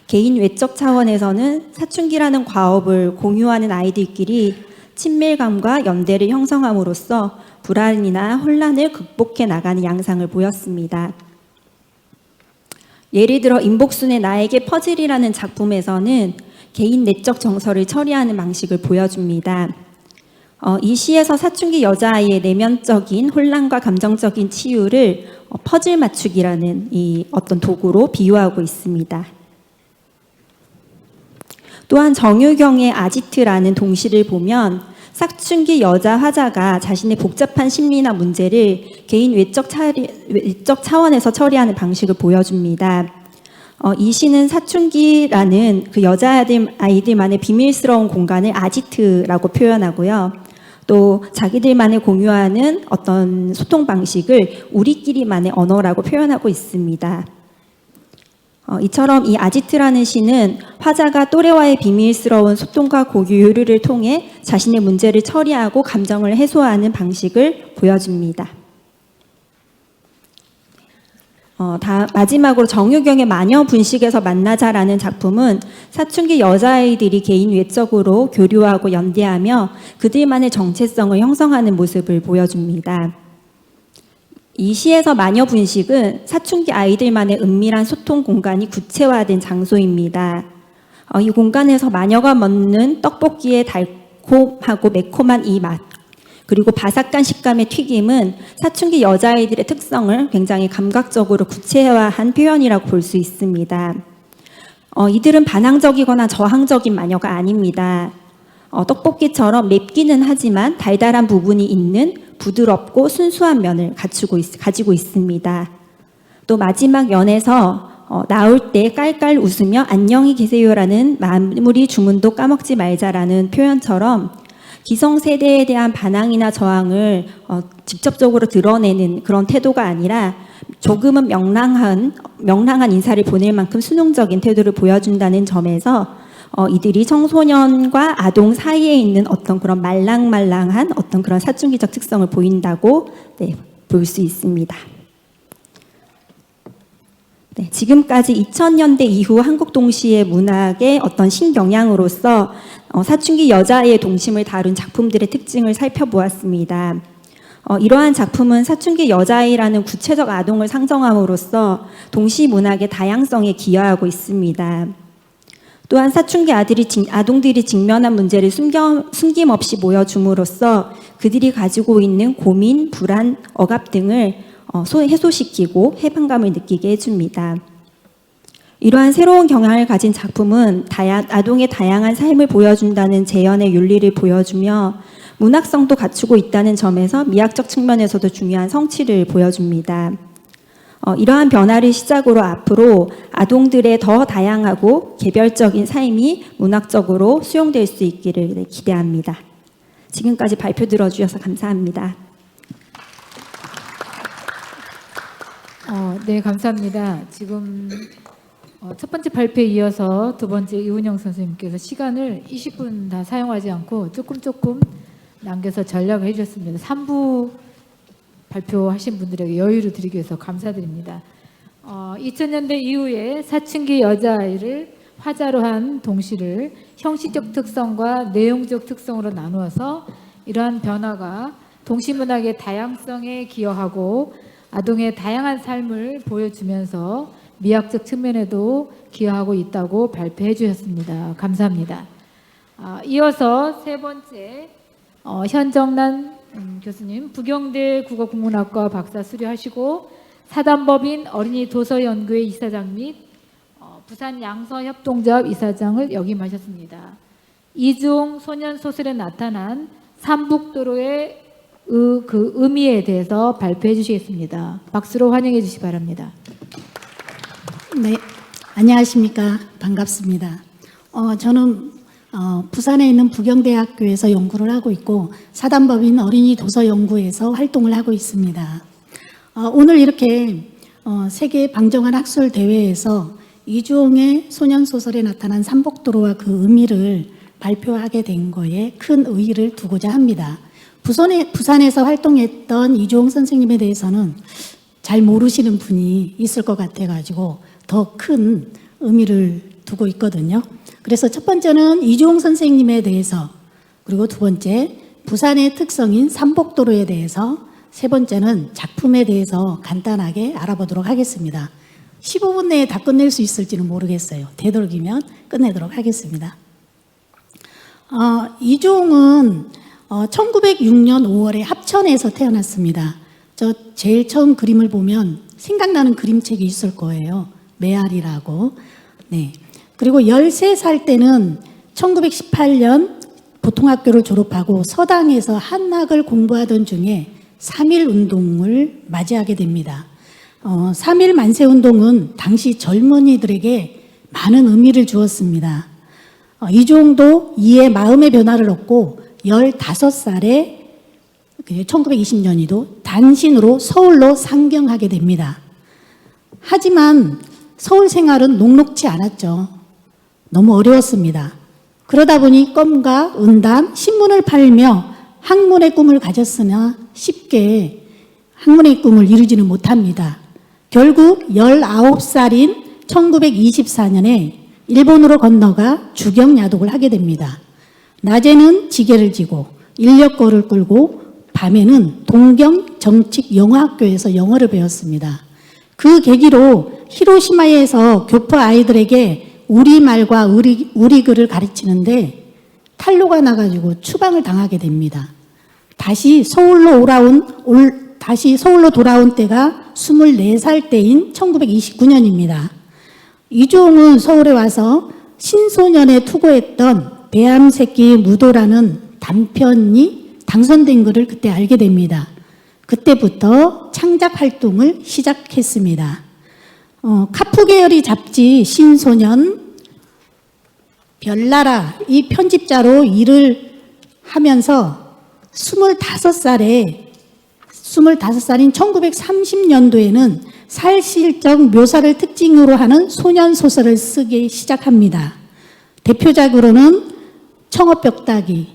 개인 외적 차원에서는 사춘기라는 과업을 공유하는 아이들끼리 친밀감과 연대를 형성함으로써 불안이나 혼란을 극복해 나가는 양상을 보였습니다. 예를 들어 임복순의 나에게 퍼즐이라는 작품에서는 개인 내적 정서를 처리하는 방식을 보여줍니다. 이 시에서 사춘기 여자아이의 내면적인 혼란과 감정적인 치유를 퍼즐 맞추기라는 이 어떤 도구로 비유하고 있습니다. 또한 정유경의 아지트라는 동시를 보면 사춘기 여자 화자가 자신의 복잡한 심리나 문제를 개인 외적 차원에서 처리하는 방식을 보여줍니다. 이 시는 사춘기라는 그 여자아이들만의 비밀스러운 공간을 아지트라고 표현하고요. 또 자기들만의 공유하는 어떤 소통 방식을 우리끼리만의 언어라고 표현하고 있습니다. 이처럼 이 아지트라는 시는 화자가 또래와의 비밀스러운 소통과 고유를 통해 자신의 문제를 처리하고 감정을 해소하는 방식을 보여줍니다. 마지막으로 정유경의 마녀 분식에서 만나자라는 작품은 사춘기 여자아이들이 개인 외적으로 교류하고 연대하며 그들만의 정체성을 형성하는 모습을 보여줍니다. 이 시에서 마녀 분식은 사춘기 아이들만의 은밀한 소통 공간이 구체화된 장소입니다. 이 공간에서 마녀가 먹는 떡볶이의 달콤하고 매콤한 이 맛, 그리고 바삭한 식감의 튀김은 사춘기 여자아이들의 특성을 굉장히 감각적으로 구체화한 표현이라고 볼 수 있습니다. 이들은 반항적이거나 저항적인 마녀가 아닙니다. 떡볶이처럼 맵기는 하지만 달달한 부분이 있는 부드럽고 순수한 면을 가지고 있습니다. 또 마지막 연에서 나올 때 깔깔 웃으며 안녕히 계세요라는 마무리 주문도 까먹지 말자라는 표현처럼 기성세대에 대한 반항이나 저항을 직접적으로 드러내는 그런 태도가 아니라 조금은 명랑한 인사를 보낼 만큼 수능적인 태도를 보여준다는 점에서 이들이 청소년과 아동 사이에 있는 어떤 그런 말랑말랑한 어떤 그런 사춘기적 특성을 보인다고 볼 수 있습니다. 지금까지 2000년대 이후 한국 동시의 문학의 어떤 신경향으로서 사춘기 여자아이의 동심을 다룬 작품들의 특징을 살펴보았습니다. 이러한 작품은 사춘기 여자아이라는 구체적 아동을 상정함으로써 동시 문학의 다양성에 기여하고 있습니다. 또한 사춘기 아동들이 직면한 문제를 숨김없이 보여줌으로써 그들이 가지고 있는 고민, 불안, 억압 등을 해소시키고 해방감을 느끼게 해줍니다. 이러한 새로운 경향을 가진 작품은 아동의 다양한 삶을 보여준다는 재현의 윤리를 보여주며 문학성도 갖추고 있다는 점에서 미학적 측면에서도 중요한 성취를 보여줍니다. 이러한 변화를 시작으로 앞으로 아동들의 더 다양하고 개별적인 삶이 문학적으로 수용될 수 있기를 기대합니다. 지금까지 발표 들어주셔서 감사합니다. 네, 감사합니다. 지금 첫 번째 발표에 이어서 두 번째 이은영 선생님께서 시간을 20분 다 사용하지 않고 조금 남겨서 전략을 해주셨습니다. 3부 발표하신 분들에게 여유를 드리기 위해서 감사드립니다. 2000년대 이후에 사춘기 여자아이를 화자로 한 동시를 형식적 특성과 내용적 특성으로 나누어서 이러한 변화가 동시문학의 다양성에 기여하고 아동의 다양한 삶을 보여주면서 미학적 측면에도 기여하고 있다고 발표해 주셨습니다. 감사합니다. 이어서 세 번째 현정란 교수님, 부경대 국어국문학과 박사 수료하시고 사단법인 어린이 도서연구회 이사장 및 부산 양서협동조합 이사장을 역임하셨습니다. 이중 소년 소설에 나타난 삼북도로의 그 의미에 대해서 발표해 주시겠습니다. 박수로 환영해 주시기 바랍니다. 네, 안녕하십니까. 반갑습니다. 저는 부산에 있는 부경대학교에서 연구를 하고 있고 사단법인 어린이 도서연구에서 활동을 하고 있습니다. 오늘 이렇게 세계 방정환 학술 대회에서 이주홍의 소년소설에 나타난 삼복도로와 그 의미를 발표하게 된 거에 큰 의의를 두고자 합니다. 부산에서 활동했던 이주홍 선생님에 대해서는 잘 모르시는 분이 있을 것 같아가지고 더 큰 의미를 두고 있거든요. 그래서 첫 번째는 이주홍 선생님에 대해서, 그리고 두 번째 부산의 특성인 삼복도로에 대해서, 세 번째는 작품에 대해서 간단하게 알아보도록 하겠습니다. 15분 내에 다 끝낼 수 있을지는 모르겠어요. 되도록이면 끝내도록 하겠습니다. 이주홍은 1906년 5월에 합천에서 태어났습니다. 저 제일 처음 그림을 보면 생각나는 그림책이 있을 거예요. 메아리라고. 네. 그리고 13살 때는 1918년 보통학교를 졸업하고 서당에서 한학을 공부하던 중에 3.1 운동을 맞이하게 됩니다. 3.1 만세운동은 당시 젊은이들에게 많은 의미를 주었습니다. 이주홍도 이에 마음의 변화를 얻고 15살에 1920년이도 단신으로 서울로 상경하게 됩니다. 하지만 서울 생활은 녹록지 않았죠. 너무 어려웠습니다. 그러다 보니 껌과 은담, 신문을 팔며 학문의 꿈을 가졌으나 쉽게 학문의 꿈을 이루지는 못합니다. 결국 19살인 1924년에 일본으로 건너가 주경야독을 하게 됩니다. 낮에는 지게를 지고 인력거를 끌고 밤에는 동경 정칙영어학교에서 영어를 배웠습니다. 그 계기로 히로시마에서 교포 아이들에게 우리말과 우리글을 가르치는데 탈로가 나가지고 추방을 당하게 됩니다. 다시 서울로 돌아온 때가 24살 때인 1929년입니다. 이주홍은 서울에 와서 신소년에 투고했던 배암새끼 무도라는 단편이 당선된 것을 그때 알게 됩니다. 그때부터 창작 활동을 시작했습니다. 카프 계열의 잡지 신소년, 별나라 이 편집자로 일을 하면서 25살인 1930년도에는 살실적 묘사를 특징으로 하는 소년소설을 쓰기 시작합니다. 대표작으로는 청어벽다기,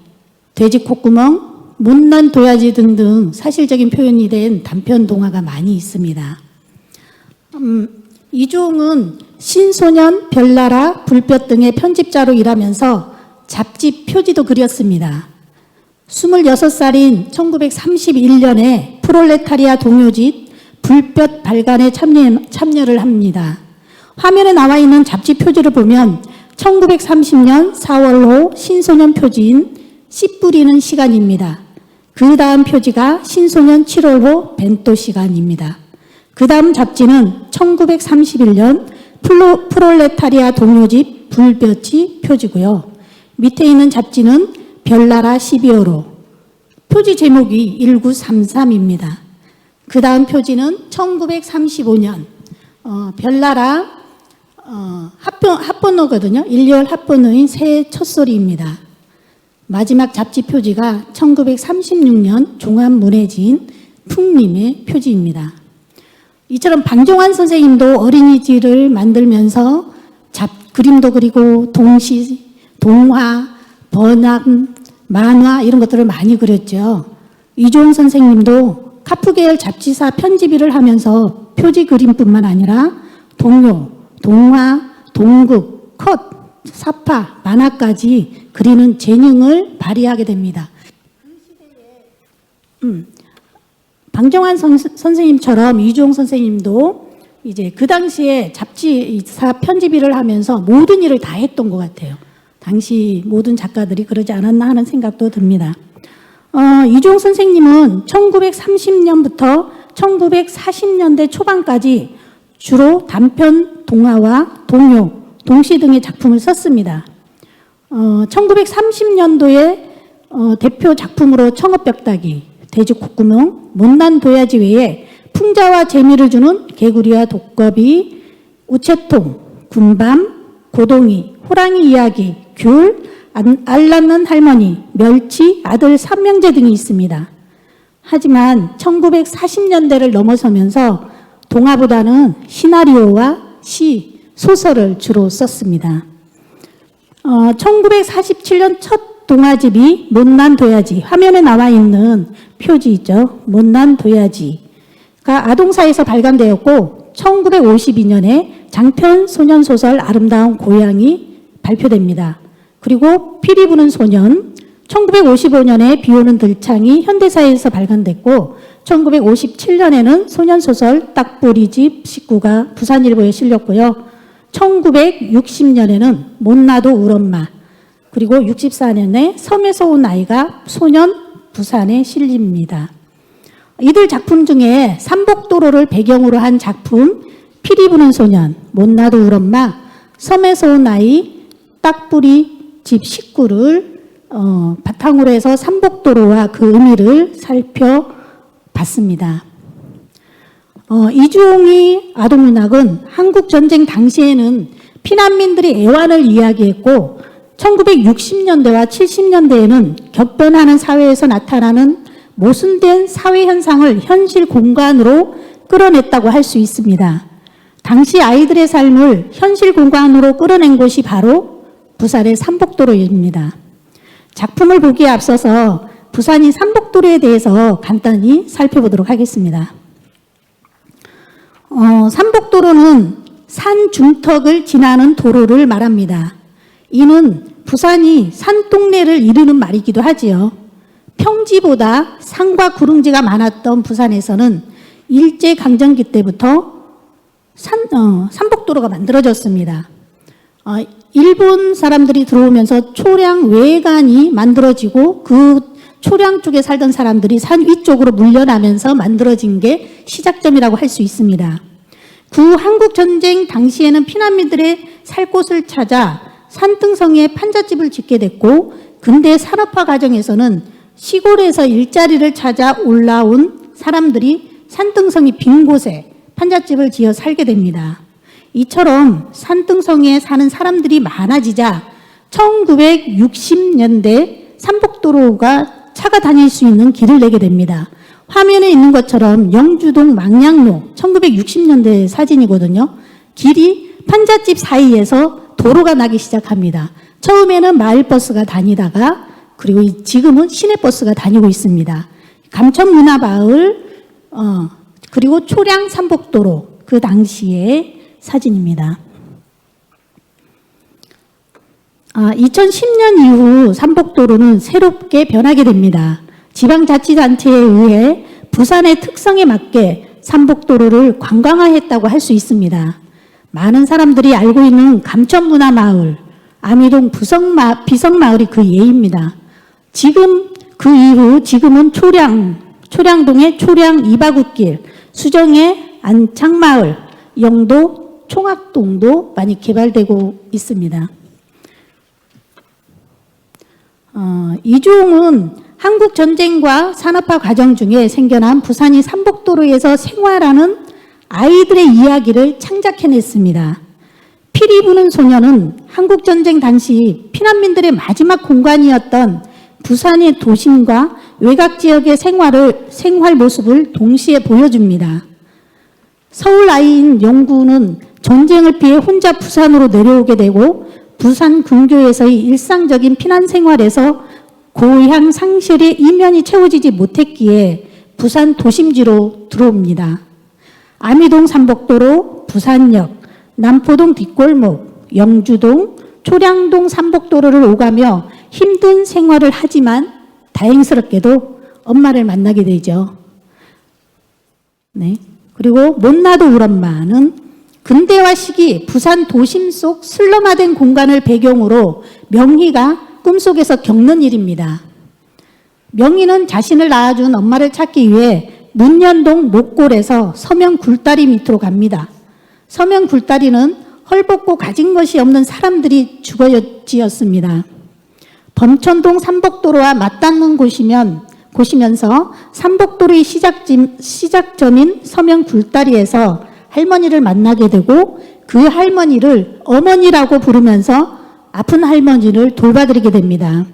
돼지 콧구멍, 못난 도야지 등등 사실적인 표현이 된 단편 동화가 많이 있습니다. 이주홍은 신소년, 별나라, 불볕 등의 편집자로 일하면서 잡지 표지도 그렸습니다. 26살인 1931년에 프롤레타리아 동요집 불볕 발간에 참여를 합니다. 화면에 나와 있는 잡지 표지를 보면 1930년 4월호 신소년 표지인 씨 뿌리는 시간입니다. 그 다음 표지가 신소년 7월호 벤또 시간입니다. 그 다음 잡지는 1931년 프롤레타리아 동요집 불볕이 표지고요. 밑에 있는 잡지는 별나라 12월호. 표지 제목이 1933입니다. 그 다음 표지는 1935년 별나라 합본어거든요. 1월 합본어인 새해 첫소리입니다. 마지막 잡지 표지가 1936년 종합문해지인 풍림의 표지입니다. 이처럼 방종환 선생님도 어린이집을 만들면서 그림도 그리고 동시, 동화, 번안, 만화 이런 것들을 많이 그렸죠. 이주홍 선생님도 카프 계열 잡지사 편집일을 하면서 표지 그림뿐만 아니라 동요, 동화, 동극, 컷, 사파, 만화까지 그리는 재능을 발휘하게 됩니다. 방정환 선생님처럼 이주홍 선생님도 이제 그 당시에 잡지사 편집일을 하면서 모든 일을 다 했던 것 같아요. 당시 모든 작가들이 그러지 않았나 하는 생각도 듭니다. 이종 선생님은 1930년부터 1940년대 초반까지 주로 단편 동화와 동요, 동시 등의 작품을 썼습니다. 1930년도에 대표 작품으로 청업벽다기, 돼지 콧구멍, 못난 도야지 외에 풍자와 재미를 주는 개구리와 독거비, 우체통, 군밤, 고동이, 호랑이 이야기, 귤, 알 낳는 할머니, 멸치, 아들 삼명제 등이 있습니다. 하지만 1940년대를 넘어서면서 동화보다는 시나리오와 시, 소설을 주로 썼습니다. 1947년 첫 동화집이 못난 도야지, 화면에 나와 있는 표지 있죠. 못난 도야지가 아동사에서 발간되었고 1952년에 장편 소년소설 아름다운 고향이 발표됩니다. 그리고 피리 부는 소년, 1955년에 비오는 들창이 현대사에서 발간됐고 1957년에는 소년소설 딱부리집 식구가 부산일보에 실렸고요. 1960년에는 못나도 울엄마, 그리고 64년에 섬에서 온 아이가 소년 부산에 실립니다. 이들 작품 중에 삼복도로를 배경으로 한 작품 피리 부는 소년, 못나도 울엄마, 섬에서 온 아이, 딱부리집 식구를 바탕으로 해서 삼복도로와 그 의미를 살펴봤습니다. 이주홍이 아동문학은 한국전쟁 당시에는 피난민들의 애환을 이야기했고 1960년대와 70년대에는 격변하는 사회에서 나타나는 모순된 사회현상을 현실 공간으로 끌어냈다고 할 수 있습니다. 당시 아이들의 삶을 현실 공간으로 끌어낸 곳이 바로 부산의 삼복도로입니다. 작품을 보기에 앞서서 부산이 삼복도로에 대해서 간단히 살펴보도록 하겠습니다. 삼복도로는 산 중턱을 지나는 도로를 말합니다. 이는 부산이 산동네를 이르는 말이기도 하지요. 평지보다 산과 구릉지가 많았던 부산에서는 일제강점기 때부터 삼복도로가 만들어졌습니다. 일본 사람들이 들어오면서 초량 외관이 만들어지고 그 초량 쪽에 살던 사람들이 산 위쪽으로 물려나면서 만들어진 게 시작점이라고 할 수 있습니다. 구 한국전쟁 당시에는 피난민들의 살 곳을 찾아 산등성에 판잣집을 짓게 됐고 근대 산업화 과정에서는 시골에서 일자리를 찾아 올라온 사람들이 산등성이 빈 곳에 판잣집을 지어 살게 됩니다. 이처럼 산등성에 사는 사람들이 많아지자 1960년대 삼복도로가 차가 다닐 수 있는 길을 내게 됩니다. 화면에 있는 것처럼 영주동 망량로 1960년대 사진이거든요. 길이 판잣집 사이에서 도로가 나기 시작합니다. 처음에는 마을버스가 다니다가 그리고 지금은 시내버스가 다니고 있습니다. 감천문화마을 그리고 초량 삼복도로 그 당시의 사진입니다. 2010년 이후 삼복도로는 새롭게 변하게 됩니다. 지방자치단체에 의해 부산의 특성에 맞게 삼복도로를 관광화했다고 할 수 있습니다. 많은 사람들이 알고 있는 감천문화마을, 아미동 비성마을이 그 예입니다. 지금 그 이후 지금은 초량동의 초량 이바구길, 수정의 안창마을, 영도 총학동도 많이 개발되고 있습니다. 이종은 한국전쟁과 산업화 과정 중에 생겨난 부산이 삼복도로에서 생활하는 아이들의 이야기를 창작해냈습니다. 피리 부는 소년은 한국전쟁 당시 피난민들의 마지막 공간이었던 부산의 도심과 외곽 지역의 생활 모습을 동시에 보여줍니다. 서울 아이인 영구는 전쟁을 피해 혼자 부산으로 내려오게 되고 부산 근교에서의 일상적인 피난 생활에서 고향 상실의 이면이 채워지지 못했기에 부산 도심지로 들어옵니다. 아미동 삼복도로, 부산역, 남포동 뒷골목, 영주동, 초량동 삼복도로를 오가며 힘든 생활을 하지만 다행스럽게도 엄마를 만나게 되죠. 네. 그리고 못나도 울엄마는 근대화 시기 부산 도심 속 슬럼화된 공간을 배경으로 명희가 꿈속에서 겪는 일입니다. 명희는 자신을 낳아준 엄마를 찾기 위해 문현동 목골에서 서면 굴다리 밑으로 갑니다. 서면 굴다리는 헐벗고 가진 것이 없는 사람들이 주거지였습니다. 범천동 삼복도로와 맞닿는 곳이면서 삼복도로의 시작점인 서면 굴다리에서 할머니를 만나게 되고 그 할머니를 어머니라고 부르면서 아픈 할머니를 돌봐드리게 됩니다.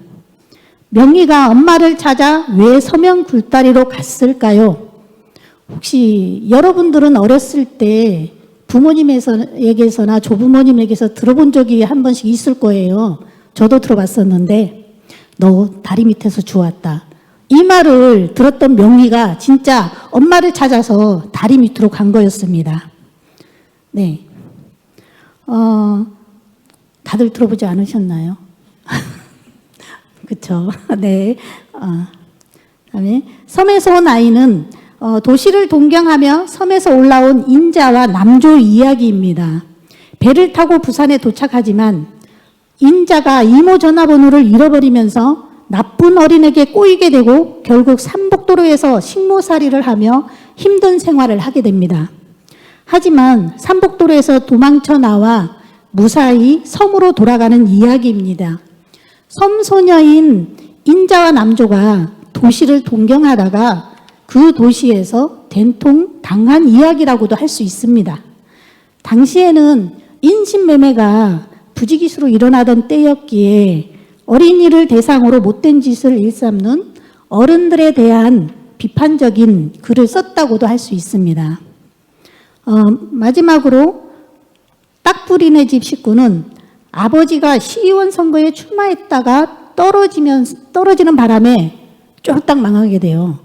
명희가 엄마를 찾아 왜 서면 굴다리로 갔을까요? 혹시 여러분들은 어렸을 때 부모님에게서나 조부모님에게서 들어본 적이 한 번씩 있을 거예요. 저도 들어봤었는데 너 다리 밑에서 주웠다. 이 말을 들었던 명희가 진짜 엄마를 찾아서 다리 밑으로 간 거였습니다. 네. 다들 들어보지 않으셨나요? 그쵸. 네. 그다음에 섬에서 온 아이는 도시를 동경하며 섬에서 올라온 인자와 남조 이야기입니다. 배를 타고 부산에 도착하지만 인자가 이모 전화번호를 잃어버리면서 나쁜 어린에게 꼬이게 되고 결국 삼복도로에서 식모살이를 하며 힘든 생활을 하게 됩니다. 하지만 삼복도로에서 도망쳐 나와 무사히 섬으로 돌아가는 이야기입니다. 섬소녀인 인자와 남조가 도시를 동경하다가 그 도시에서 된통 당한 이야기라고도 할 수 있습니다. 당시에는 인신매매가 부지기수로 일어나던 때였기에 어린이를 대상으로 못된 짓을 일삼는 어른들에 대한 비판적인 글을 썼다고도 할 수 있습니다. 마지막으로 딱부리네 집 식구는 아버지가 시의원 선거에 출마했다가 떨어지는 바람에 쫄딱 망하게 돼요.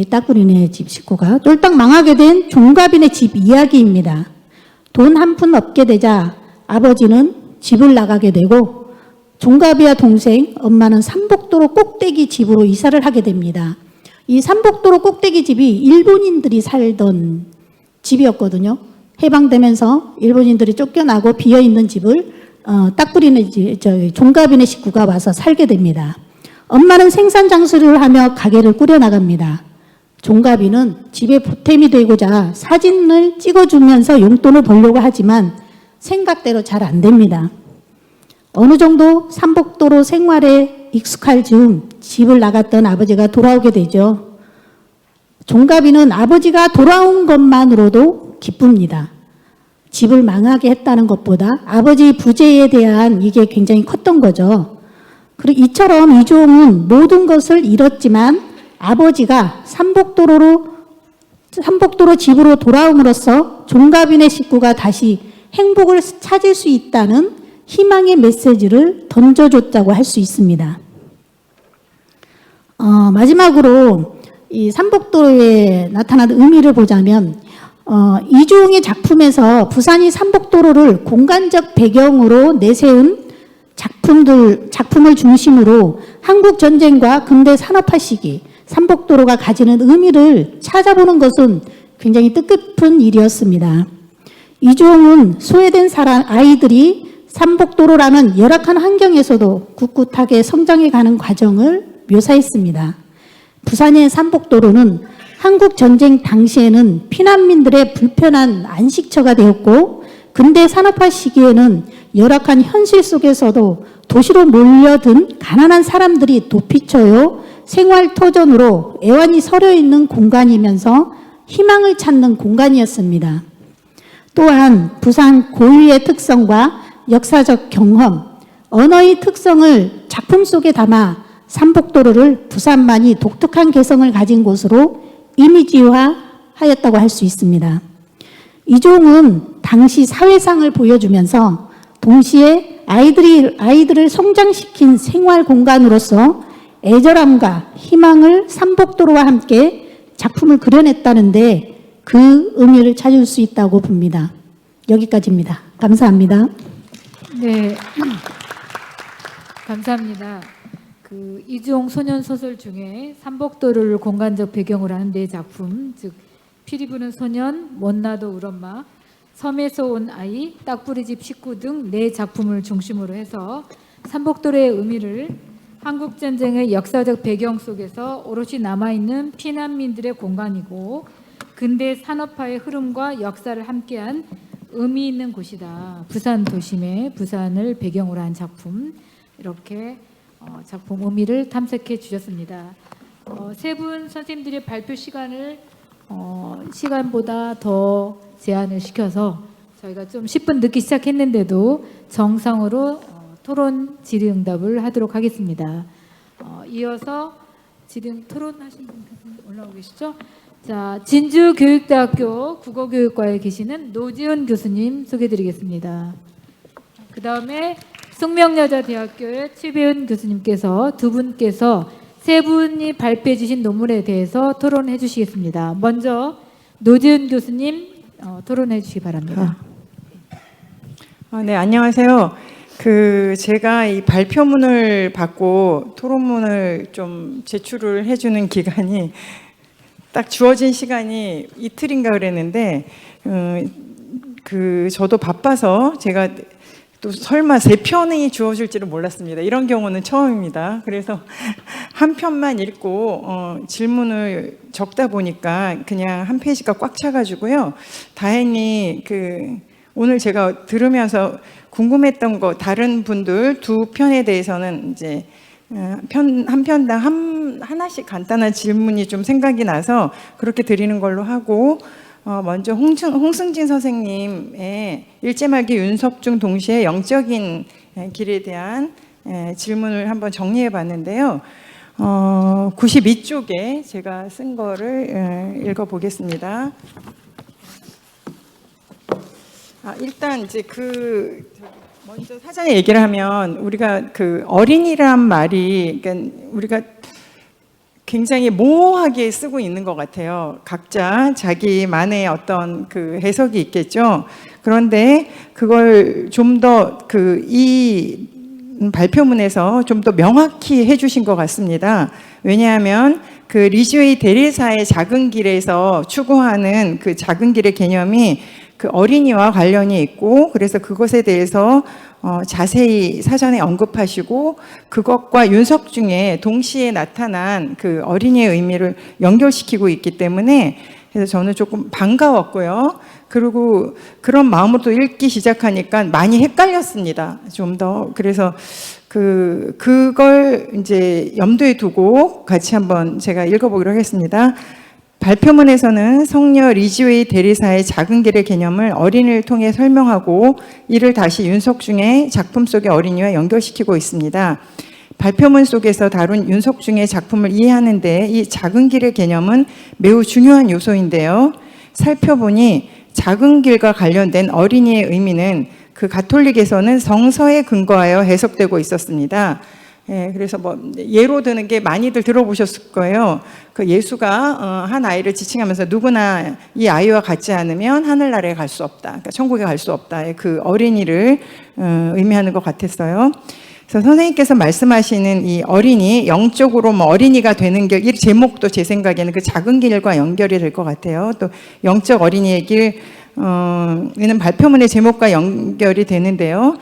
딱부리네 집 식구가 쫄딱 망하게 된 종갑이네 집 이야기입니다. 돈 한 푼 없게 되자 아버지는 집을 나가게 되고 종갑이와 동생, 엄마는 삼복도로 꼭대기 집으로 이사를 하게 됩니다. 이 삼복도로 꼭대기 집이 일본인들이 살던 집이었거든요. 해방되면서 일본인들이 쫓겨나고 비어있는 집을 딱부리네 종갑이네 식구가 와서 살게 됩니다. 엄마는 생산 장수를 하며 가게를 꾸려나갑니다. 종갑이는 집에 보탬이 되고자 사진을 찍어주면서 용돈을 벌려고 하지만 생각대로 잘 안 됩니다. 어느 정도 삼복도로 생활에 익숙할 즈음 집을 나갔던 아버지가 돌아오게 되죠. 종갑이는 아버지가 돌아온 것만으로도 기쁩니다. 집을 망하게 했다는 것보다 아버지 부재에 대한 이게 굉장히 컸던 거죠. 그리고 이처럼 이종은 모든 것을 잃었지만 아버지가 삼복도로 집으로 돌아옴으로써 종갑이네 식구가 다시 행복을 찾을 수 있다는 희망의 메시지를 던져줬다고 할 수 있습니다. 마지막으로 이 삼복도로에 나타난 의미를 보자면 이종의 작품에서 부산이 삼복도로를 공간적 배경으로 내세운 작품을 중심으로 한국 전쟁과 근대 산업화 시기 삼복도로가 가지는 의미를 찾아보는 것은 굉장히 뜻깊은 일이었습니다. 이종은 소외된 아이들이 삼복도로라는 열악한 환경에서도 꿋꿋하게 성장해가는 과정을 묘사했습니다. 부산의 삼복도로는 한국 전쟁 당시에는 피난민들의 불편한 안식처가 되었고 근대 산업화 시기에는 열악한 현실 속에서도 도시로 몰려든 가난한 사람들이 도피처요 생활터전으로 애완이 서려 있는 공간이면서 희망을 찾는 공간이었습니다. 또한 부산 고유의 특성과 역사적 경험, 언어의 특성을 작품 속에 담아 삼복도로를 부산만이 독특한 개성을 가진 곳으로 이미지화하였다고 할 수 있습니다. 이종은 당시 사회상을 보여주면서 동시에 아이들을 성장시킨 생활 공간으로서 애절함과 희망을 삼복도로와 함께 작품을 그려냈다는데 그 의미를 찾을 수 있다고 봅니다. 여기까지입니다. 감사합니다. 네, 감사합니다. 그 이종 소년 소설 중에 삼복도로를 공간적 배경으로 하는 네 작품, 즉 피리 부는 소년, 못나도 울엄마, 섬에서 온 아이, 딱부리집 식구 등 네 작품을 중심으로 해서 삼복도로의 의미를 한국 전쟁의 역사적 배경 속에서 오롯이 남아있는 피난민들의 공간이고 근대 산업화의 흐름과 역사를 함께한 의미 있는 곳이다. 부산 도심의 부산을 배경으로 한 작품, 이렇게 작품 의미를 탐색해 주셨습니다. 세 분 선생님들의 발표 시간을 시간보다 더 제한을 시켜서 저희가 좀 10분 늦게 시작했는데도 정상으로 토론 질의응답을 하도록 하겠습니다. 이어서 토론하신 분 올라오고 계시죠? 자, 진주교육대학교 국어교육과에 계시는 노지은 교수님 소개드리겠습니다. 그 다음에 숙명여자대학교의 최배은 교수님께서 두 분께서 세 분이 발표해 주신 논문에 대해서 토론해 주시겠습니다. 먼저 노지은 교수님 토론해 주시기 바랍니다. 네, 안녕하세요. 제가 이 발표문을 받고 토론문을 좀 제출을 해주는 기간이 딱 주어진 시간이 이틀인가 그랬는데, 저도 바빠서 제가 또 설마 3편이 주어질 줄은 몰랐습니다. 이런 경우는 처음입니다. 그래서 한 편만 읽고 질문을 적다 보니까 그냥 한 페이지가 꽉 차가지고요. 다행히 오늘 제가 들으면서 궁금했던 거 다른 분들 두 편에 대해서는 이제 한 편당 하나씩 간단한 질문이 좀 생각이 나서 그렇게 드리는 걸로 하고, 먼저 홍승진 선생님의 일제말기 윤석중 동시의 영적인 길에 대한 질문을 한번 정리해 봤는데요. 92쪽에 제가 쓴 거를 읽어 보겠습니다. 일단 이제 먼저 사전에 얘기를 하면 우리가 어린이란 말이 그러니까 우리가 굉장히 모호하게 쓰고 있는 것 같아요. 각자 자기만의 어떤 해석이 있겠죠. 그런데 그걸 좀 더 이 발표문에서 좀 더 명확히 해주신 것 같습니다. 왜냐하면 리즈웨이 대리사의 작은 길에서 추구하는 작은 길의 개념이 어린이와 관련이 있고, 그래서 그것에 대해서 자세히 사전에 언급하시고 그것과 윤석중에 동시에 나타난 어린이의 의미를 연결시키고 있기 때문에 그래서 저는 조금 반가웠고요. 그리고 그런 마음으로 또 읽기 시작하니까 많이 헷갈렸습니다. 좀 더. 그래서 그걸 이제 염두에 두고 같이 한번 제가 읽어보기로 하겠습니다. 발표문에서는 성녀 리즈웨이 대리사의 작은 길의 개념을 어린이를 통해 설명하고 이를 다시 윤석중의 작품 속의 어린이와 연결시키고 있습니다. 발표문 속에서 다룬 윤석중의 작품을 이해하는 데 이 작은 길의 개념은 매우 중요한 요소인데요. 살펴보니 작은 길과 관련된 어린이의 의미는 가톨릭에서는 성서에 근거하여 해석되고 있었습니다. 그래서 예로 드는 게 많이들 들어보셨을 거예요. 예수가 한 아이를 지칭하면서 누구나 이 아이와 같지 않으면 하늘나라에 갈 수 없다. 그러니까 천국에 갈 수 없다. 어린이를 의미하는 것 같았어요. 그래서 선생님께서 말씀하시는 이 어린이, 영적으로 어린이가 되는 길, 이 제목도 제 생각에는 작은 길과 연결이 될 것 같아요. 또 영적 어린이의 길은 발표문의 제목과 연결이 되는데요.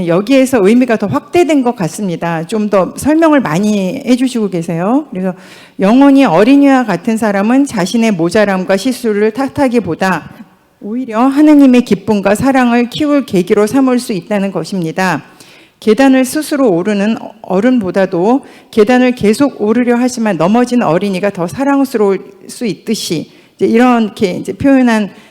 여기에서 의미가 더 확대된 것 같습니다. 좀 더 설명을 많이 해주시고 계세요. 그래서 영원히 어린이와 같은 사람은 자신의 모자람과 실수를 탓하기보다 오히려 하느님의 기쁨과 사랑을 키울 계기로 삼을 수 있다는 것입니다. 계단을 스스로 오르는 어른보다도 계단을 계속 오르려 하지만 넘어진 어린이가 더 사랑스러울 수 있듯이 이렇게 이제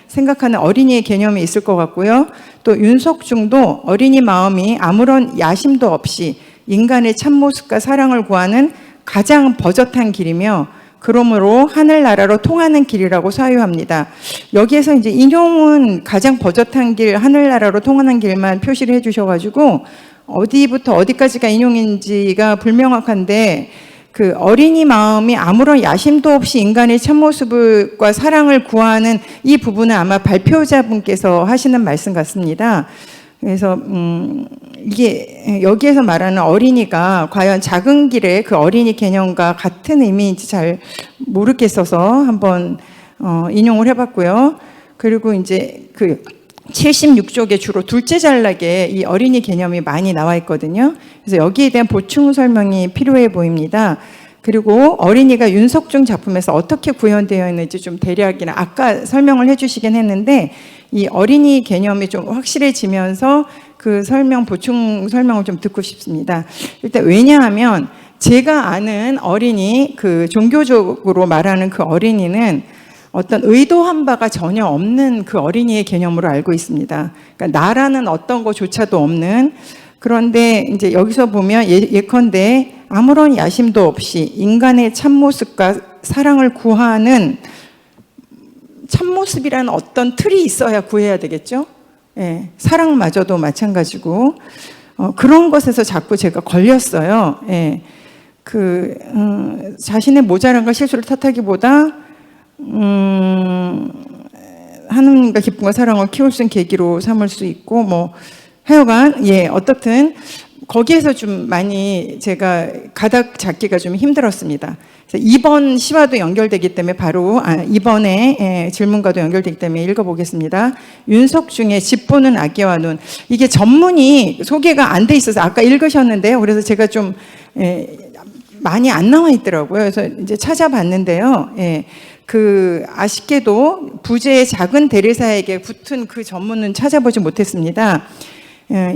생각하는 어린이의 개념이 있을 것 같고요. 또 윤석중도 어린이 마음이 아무런 야심도 없이 인간의 참모습과 사랑을 구하는 가장 버젓한 길이며 그러므로 하늘나라로 통하는 길이라고 사유합니다. 여기에서 이제 인용은 가장 버젓한 길, 하늘나라로 통하는 길만 표시를 해주셔가지고 어디부터 어디까지가 인용인지가 불명확한데 어린이 마음이 아무런 야심도 없이 인간의 참모습과 사랑을 구하는 이 부분은 아마 발표자분께서 하시는 말씀 같습니다. 그래서 이게 여기에서 말하는 어린이가 과연 작은 길의 어린이 개념과 같은 의미인지 잘 모르겠어서 한번 인용을 해봤고요. 그리고 이제 76쪽에 주로 둘째 전락에 이 어린이 개념이 많이 나와 있거든요. 그래서 여기에 대한 보충 설명이 필요해 보입니다. 그리고 어린이가 윤석중 작품에서 어떻게 구현되어 있는지 좀 대략이나 아까 설명을 해주시긴 했는데 이 어린이 개념이 좀 확실해지면서 그 보충 설명을 좀 듣고 싶습니다. 일단 왜냐하면 제가 아는 어린이, 그 종교적으로 말하는 그 어린이는 어떤 의도한 바가 전혀 없는 그 어린이의 개념으로 알고 있습니다. 그러니까 나라는 어떤 것조차도 없는, 그런데 이제 여기서 보면 예컨대 아무런 야심도 없이 인간의 참모습과 사랑을 구하는 참모습이라는 어떤 틀이 있어야 구해야 되겠죠. 예, 사랑마저도 마찬가지고 그런 것에서 자꾸 제가 걸렸어요. 예, 자신의 모자란 걸 실수를 탓하기보다 하나님과 기쁨과 사랑을 키울 수 있는 계기로 삼을 수 있고 뭐 하여간 어떻든 거기에서 좀 많이 제가 가닥 잡기가 좀 힘들었습니다. 그래서 이번 시와도 연결되기 때문에 바로 이번에 질문과도 연결되기 때문에 읽어보겠습니다. 윤석중의 집 보는 아기와 눈, 이게 전문이 소개가 안 돼 있어서 아까 읽으셨는데요. 그래서 제가 좀 많이 안 나와 있더라고요. 그래서 이제 찾아봤는데요. 아쉽게도 부제의 작은 대리사에게 붙은 그 전문은 찾아보지 못했습니다.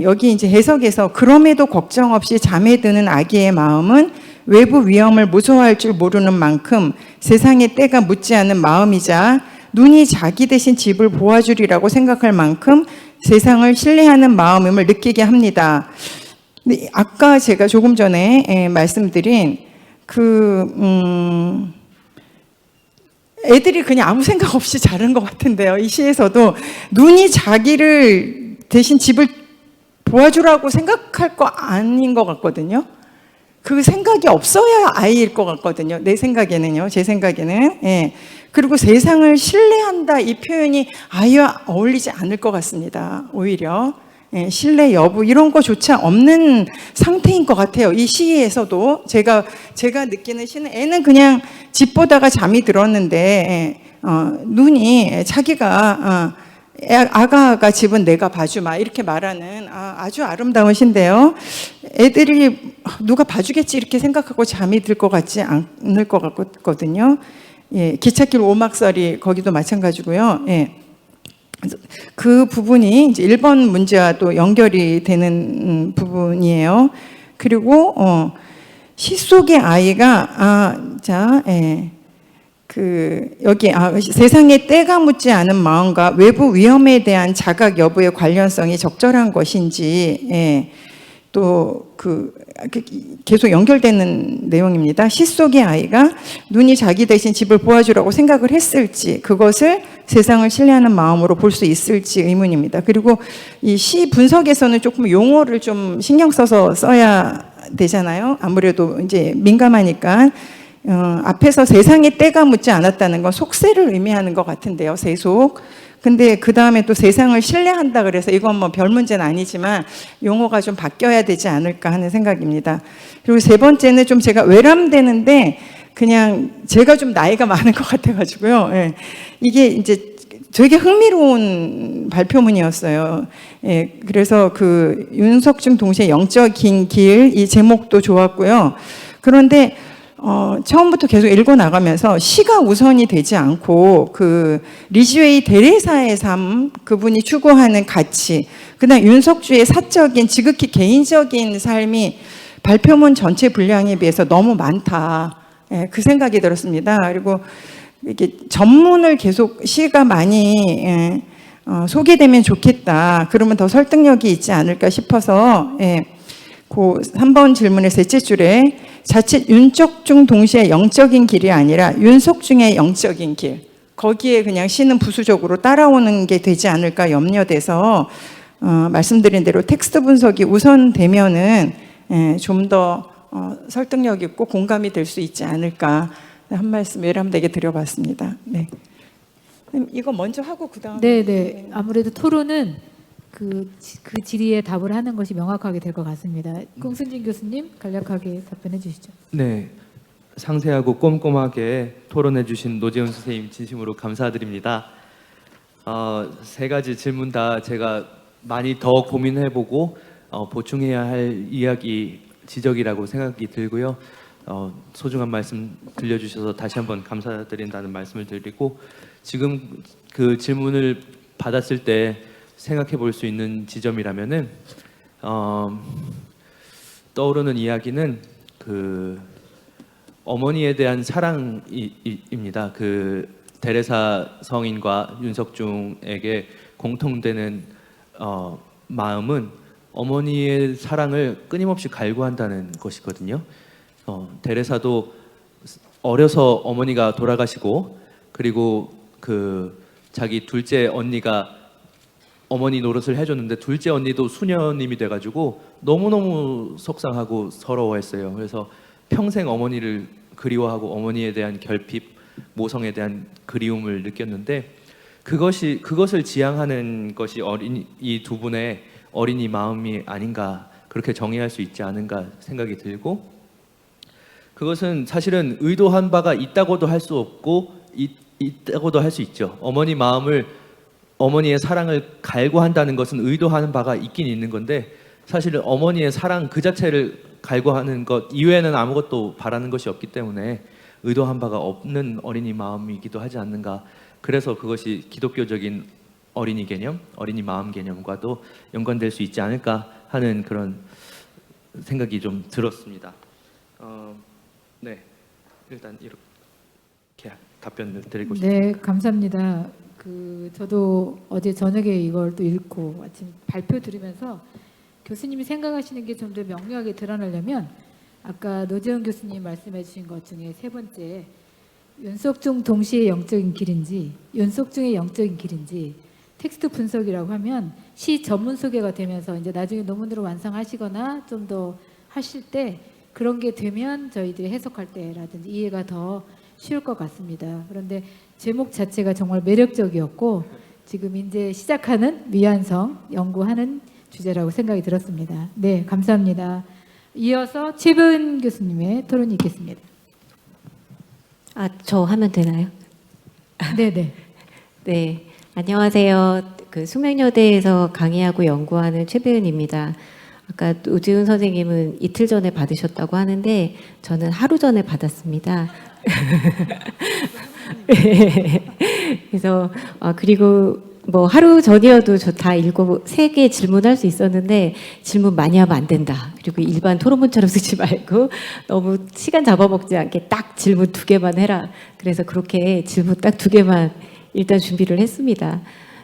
여기 이제 해석에서 그럼에도 걱정 없이 잠에 드는 아기의 마음은 외부 위험을 무서워할 줄 모르는 만큼 세상의 때가 묻지 않은 마음이자 눈이 자기 대신 집을 보아주리라고 생각할 만큼 세상을 신뢰하는 마음임을 느끼게 합니다. 근데 아까 제가 조금 전에 말씀드린 애들이 그냥 아무 생각 없이 자른 것 같은데요. 이 시에서도 눈이 자기를 대신 집을 도와주라고 생각할 거 아닌 것 같거든요. 그 생각이 없어야 아이일 것 같거든요. 내 생각에는요. 제 생각에는. 그리고 세상을 신뢰한다 이 표현이 아이와 어울리지 않을 것 같습니다. 오히려 신뢰 여부 이런 거조차 없는 상태인 것 같아요. 이 시에서도 제가 느끼는 시는 애는 그냥 집 보다가 잠이 들었는데 눈이 자기가 아가 집은 내가 봐주마 이렇게 말하는 아주 아름다운 시인데요. 애들이 누가 봐주겠지 이렇게 생각하고 잠이 들 것 같지 않을 것 같거든요. 기찻길 오막살이 거기도 마찬가지고요. 그 부분이 이제 1번 문제와 또 연결이 되는 부분이에요. 그리고 시 속의 아이가 여기 세상에 때가 묻지 않은 마음과 외부 위험에 대한 자각 여부의 관련성이 적절한 것인지 또 계속 연결되는 내용입니다. 시 속의 아이가 눈이 자기 대신 집을 보아주라고 생각을 했을지 그것을 세상을 신뢰하는 마음으로 볼 수 있을지 의문입니다. 그리고 이 시 분석에서는 조금 용어를 좀 신경 써서 써야 되잖아요. 아무래도 이제 민감하니까 앞에서 세상에 때가 묻지 않았다는 건 속세를 의미하는 것 같은데요. 세속. 근데 그 다음에 또 세상을 신뢰한다 그래서 이건 뭐 별 문제는 아니지만 용어가 좀 바뀌어야 되지 않을까 하는 생각입니다. 그리고 세 번째는 좀 제가 외람되는데 그냥 제가 좀 나이가 많은 것 같아가지고요. 이게 이제 되게 흥미로운 발표문이었어요. 그래서 그 윤석중 동시에 영적인 길 이 제목도 좋았고요. 그런데 처음부터 계속 읽어나가면서 시가 우선이 되지 않고 그 리즈웨이 대리사의 삶, 그분이 추구하는 가치, 그다음 윤석주의 사적인 지극히 개인적인 삶이 발표문 전체 분량에 비해서 너무 많다. 그 생각이 들었습니다. 그리고 이게 전문을 계속 시가 많이 소개되면 좋겠다. 그러면 더 설득력이 있지 않을까 싶어서 그 3번 질문의 셋째 줄에 자칫 윤석중 동시에 영적인 길이 아니라 윤석중의 영적인 길, 거기에 그냥 시는 부수적으로 따라오는 게 되지 않을까 염려돼서 말씀드린 대로 텍스트 분석이 우선되면은 좀 더 설득력 있고 공감이 될 수 있지 않을까 한 말씀 외람되게 드려봤습니다. 네. 이거 먼저 하고 그다음에 네. 아무래도 토론은 그 질의에 답을 하는 것이 명확하게 될 것 같습니다. 龚순진 교수님 간략하게 답변해 주시죠. 네, 상세하고 꼼꼼하게 토론해 주신 노재훈 선생님 진심으로 감사드립니다. 세 가지 질문 다 제가 많이 더 고민해보고 보충해야 할 이야기 지적이라고 생각이 들고요. 소중한 말씀 들려주셔서 다시 한번 감사드린다는 말씀을 드리고, 지금 그 질문을 받았을 때 생각해 볼 수 있는 지점이라면은 떠오르는 이야기는 그 어머니에 대한 사랑입니다. 그 테레사 성인과 윤석중에게 공통되는 마음은 어머니의 사랑을 끊임없이 갈구한다는 것이거든요. 테레사도 어려서 어머니가 돌아가시고, 그리고 그 자기 둘째 언니가 어머니 노릇을 해줬는데 둘째 언니도 수녀님이 돼가지고 너무너무 속상하고 서러워했어요. 그래서 평생 어머니를 그리워하고 어머니에 대한 결핍, 모성에 대한 그리움을 느꼈는데, 그것을 지향하는 것이 이 두 분의 어린이 마음이 아닌가, 그렇게 정의할 수 있지 않은가 생각이 들고, 그것은 사실은 의도한 바가 있다고도 할 수 없고 있다고도 할 수 있죠. 어머니의 사랑을 갈구한다는 것은 의도하는 바가 있긴 있는 건데, 사실은 어머니의 사랑 그 자체를 갈구하는 것 이외에는 아무것도 바라는 것이 없기 때문에 의도한 바가 없는 어린이 마음이기도 하지 않는가. 그래서 그것이 기독교적인 어린이 개념, 어린이 마음 개념과도 연관될 수 있지 않을까 하는 그런 생각이 좀 들었습니다. 네, 일단 이렇게 답변을 드리고 싶습니다. 네, 감사합니다. 저도 어제 저녁에 이걸 또 읽고 아침 발표 들으면서 교수님이 생각하시는 게 좀 더 명료하게 드러나려면, 아까 노재훈 교수님 말씀해 주신 것 중에 세 번째, 윤석중 동시의 영적인 길인지 윤석중의 영적인 길인지 텍스트 분석이라고 하면 시 전문 소개가 되면서 이제 나중에 논문으로 완성하시거나 좀 더 하실 때 그런 게 되면 저희들이 해석할 때라든지 이해가 더 쉬울 것 같습니다. 그런데 제목 자체가 정말 매력적이었고 지금 이제 시작하는 미완성 연구하는 주제라고 생각이 들었습니다. 네, 감사합니다. 이어서 최분 교수님의 토론이 있겠습니다. 저 하면 되나요? 네네. 네, 안녕하세요. 그 숙명여대에서 강의하고 연구하는 최배은입니다. 아까 노지훈 선생님은 이틀 전에 받으셨다고 하는데 저는 하루 전에 받았습니다. 그래서 그리고 뭐 하루 전이어도 저 다 읽고 3개 질문할 수 있었는데 질문 많이 하면 안 된다. 그리고 일반 토론문처럼 쓰지 말고 너무 시간 잡아먹지 않게 딱 질문 2개만 해라. 그래서 그렇게 질문 딱 2개만 일단 준비를 했습니다.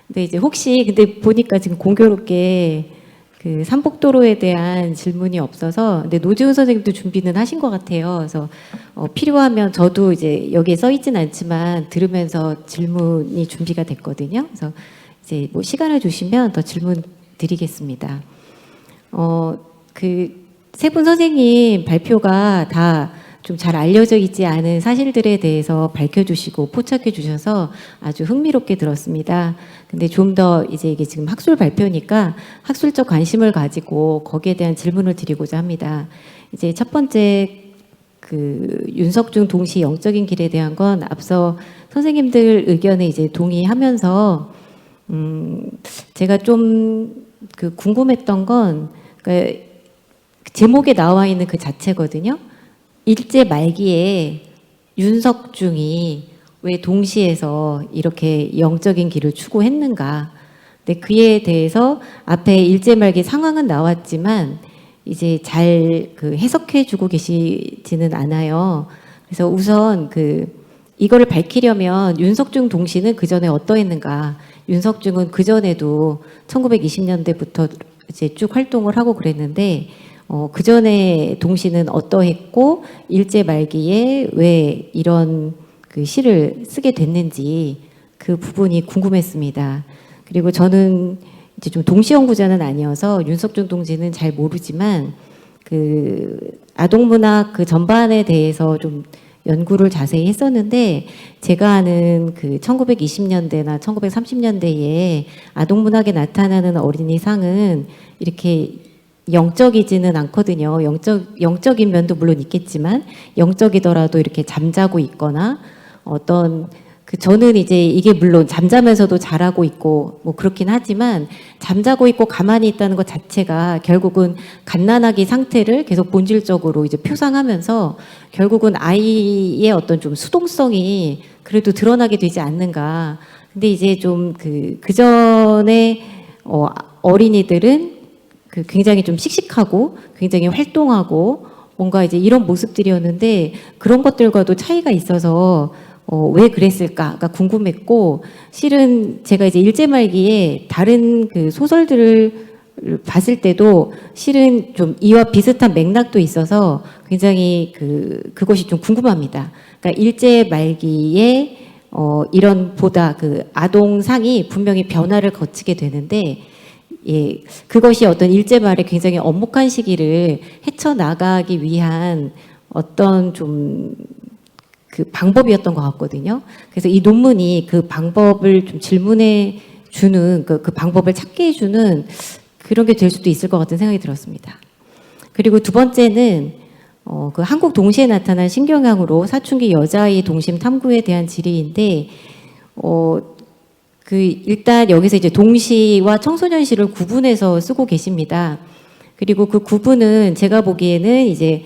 근데 이제 혹시 근데 보니까 지금 공교롭게 그 삼복도로에 대한 질문이 없어서, 근데 노지훈 선생님도 준비는 하신 것 같아요. 그래서 필요하면 저도 이제 여기에 써 있진 않지만 들으면서 질문이 준비가 됐거든요. 그래서 이제 뭐 시간을 주시면 더 질문 드리겠습니다. 그 세 분 선생님 발표가 다 좀 잘 알려져 있지 않은 사실들에 대해서 밝혀주시고 포착해 주셔서 아주 흥미롭게 들었습니다. 근데 좀 더 이제 이게 지금 학술 발표니까 학술적 관심을 가지고 거기에 대한 질문을 드리고자 합니다. 이제 첫 번째 그 윤석중 동시 영적인 길에 대한 건 앞서 선생님들 의견에 이제 동의하면서 제가 좀 그 궁금했던 건 그러니까 제목에 나와 있는 그 자체거든요. 일제 말기에 윤석중이 왜 동시에서 이렇게 영적인 길을 추구했는가. 근데 그에 대해서 앞에 일제 말기 상황은 나왔지만 이제 잘 그 해석해주고 계시지는 않아요. 그래서 우선 이거를 밝히려면 윤석중 동시는 그 전에 어떠했는가. 윤석중은 그 전에도 1920년대부터 이제 쭉 활동을 하고 그랬는데. 그 전에 동시는 어떠했고 일제 말기에 왜 이런 그 시를 쓰게 됐는지 그 부분이 궁금했습니다. 그리고 저는 이제 좀 동시 연구자는 아니어서 윤석중 동지는 잘 모르지만 그 아동문학 그 전반에 대해서 좀 연구를 자세히 했었는데 제가 아는 그 1920년대나 1930년대에 아동문학에 나타나는 어린이상은 이렇게 영적이지는 않거든요. 영적인 면도 물론 있겠지만 영적이더라도 이렇게 잠자고 있거나 어떤 저는 이제 이게 물론 잠자면서도 잘하고 있고 뭐 그렇긴 하지만 잠자고 있고 가만히 있다는 것 자체가 결국은 갓난아기 상태를 계속 본질적으로 이제 표상하면서 결국은 아이의 어떤 좀 수동성이 그래도 드러나게 되지 않는가. 근데 이제 좀 그 전에 어린이들은 굉장히 좀 씩씩하고 굉장히 활동하고 뭔가 이제 이런 모습들이었는데 그런 것들과도 차이가 있어서 왜 그랬을까가 궁금했고 실은 제가 이제 일제 말기에 다른 그 소설들을 봤을 때도 실은 좀 이와 비슷한 맥락도 있어서 굉장히 그것이 좀 궁금합니다. 그러니까 일제 말기에 이런 보다 그 아동상이 분명히 변화를 거치게 되는데 예, 그것이 어떤 일제 말에 굉장히 엄혹한 시기를 헤쳐나가기 위한 어떤 좀 그 방법이었던 것 같거든요. 그래서 이 논문이 그 방법을 좀 질문해 주는 그 방법을 찾게 해주는 그런 게 될 수도 있을 것 같은 생각이 들었습니다. 그리고 두 번째는 그 한국 동시에 나타난 신경향으로 사춘기 여자아이 동심 탐구에 대한 질의인데 일단 여기서 이제 동시와 청소년시를 구분해서 쓰고 계십니다. 그리고 그 구분은 제가 보기에는 이제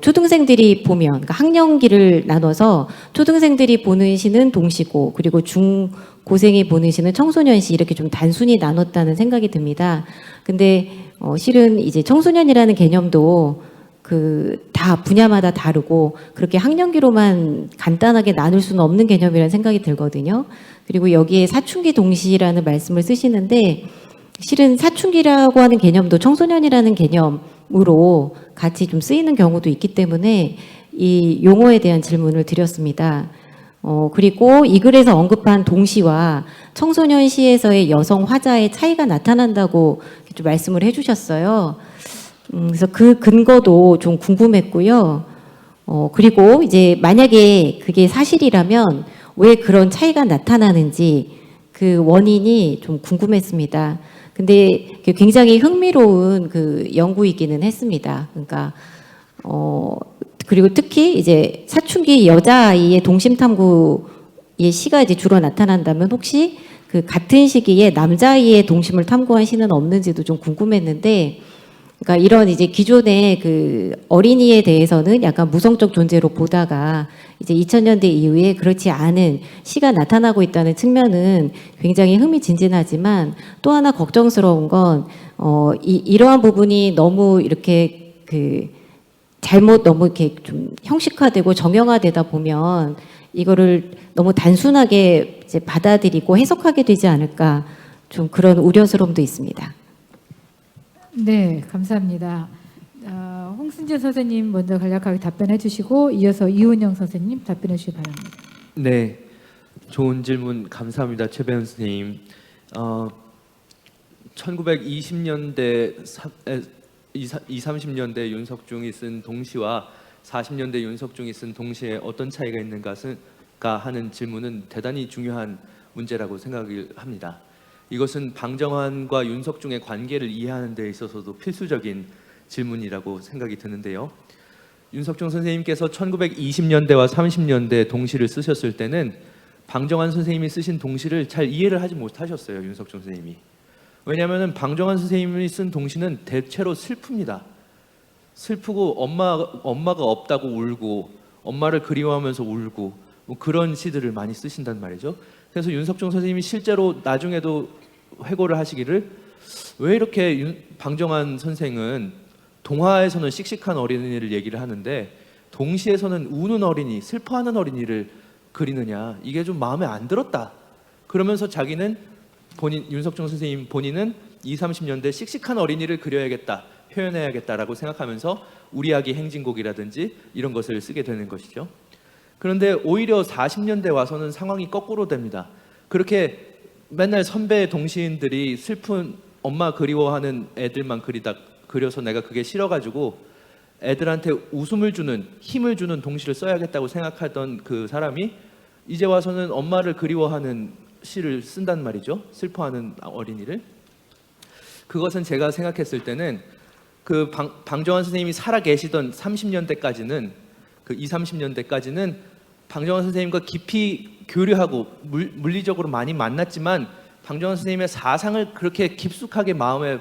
초등생들이 보면, 그러니까 학년기를 나눠서 초등생들이 보는 시는 동시고, 그리고 중고생이 보는 시는 청소년시 이렇게 좀 단순히 나눴다는 생각이 듭니다. 근데 실은 이제 청소년이라는 개념도 다 분야마다 다르고 그렇게 학년기로만 간단하게 나눌 수는 없는 개념이라는 생각이 들거든요. 그리고 여기에 사춘기 동시라는 말씀을 쓰시는데 실은 사춘기라고 하는 개념도 청소년이라는 개념으로 같이 좀 쓰이는 경우도 있기 때문에 이 용어에 대한 질문을 드렸습니다. 그리고 이 글에서 언급한 동시와 청소년 시에서의 여성 화자의 차이가 나타난다고 좀 말씀을 해주셨어요. 그래서 그 근거도 좀 궁금했고요. 그리고 이제 만약에 그게 사실이라면 왜 그런 차이가 나타나는지 그 원인이 좀 궁금했습니다. 근데 굉장히 흥미로운 그 연구이기는 했습니다. 그러니까 그리고 특히 이제 사춘기 여자아이의 동심 탐구의 시가 이제 주로 나타난다면 혹시 그 같은 시기에 남자아이의 동심을 탐구한 시는 없는지도 좀 궁금했는데, 그러니까 이런 이제 기존의 그 어린이에 대해서는 약간 무성적 존재로 보다가 이제 2000년대 이후에 그렇지 않은 시가 나타나고 있다는 측면은 굉장히 흥미진진하지만 또 하나 걱정스러운 건 이러한 부분이 너무 이렇게 잘못 너무 이렇게 좀 형식화되고 정형화되다 보면 이거를 너무 단순하게 이제 받아들이고 해석하게 되지 않을까 좀 그런 우려스러움도 있습니다. 네, 감사합니다. 홍순재 선생님 먼저 간략하게 답변해 주시고 이어서 이훈영 선생님 답변해 주시기 바랍니다. 네, 좋은 질문 감사합니다, 최배현 선생님. 1920년대 30년대 윤석중이 쓴 동시와 40년대 윤석중이 쓴 동시에 어떤 차이가 있는가 하는 질문은 대단히 중요한 문제라고 생각을 합니다. 이것은 방정환과 윤석중의 관계를 이해하는 데 있어서도 필수적인 질문이라고 생각이 드는데요. 윤석중 선생님께서 1920년대와 30년대 동시를 쓰셨을 때는 방정환 선생님이 쓰신 동시를 잘 이해를 하지 못하셨어요, 윤석중 선생님이. 왜냐하면 방정환 선생님이 쓴 동시는 대체로 슬픕니다. 슬프고 엄마가 없다고 울고 엄마를 그리워하면서 울고 뭐 그런 시들을 많이 쓰신단 말이죠. 그래서 윤석중 선생님이 실제로 나중에도 회고를 하시기를 왜 이렇게 방정환 선생은 동화에서는 씩씩한 어린이를 얘기를 하는데 동시에서는 우는 어린이, 슬퍼하는 어린이를 그리느냐, 이게 좀 마음에 안 들었다. 그러면서 자기는 윤석중 선생님 본인은 20, 30년대 씩씩한 어린이를 그려야겠다, 표현해야겠다라고 생각하면서 우리 아기 행진곡이라든지 이런 것을 쓰게 되는 것이죠. 그런데 오히려 40년대 와서는 상황이 거꾸로 됩니다. 그렇게 맨날 선배 동시인들이 슬픈 엄마 그리워하는 애들만 그려서 내가 그게 싫어가지고 애들한테 웃음을 주는, 힘을 주는 동시를 써야겠다고 생각하던 그 사람이 이제 와서는 엄마를 그리워하는 시를 쓴단 말이죠. 슬퍼하는 어린이를. 그것은 제가 생각했을 때는 그 방정환 선생님이 살아 계시던 30년대까지는 그 20, 30년대까지는 방정환 선생님과 깊이 교류하고 물리적으로 많이 만났지만 방정환 선생님의 사상을 그렇게 깊숙하게 마음에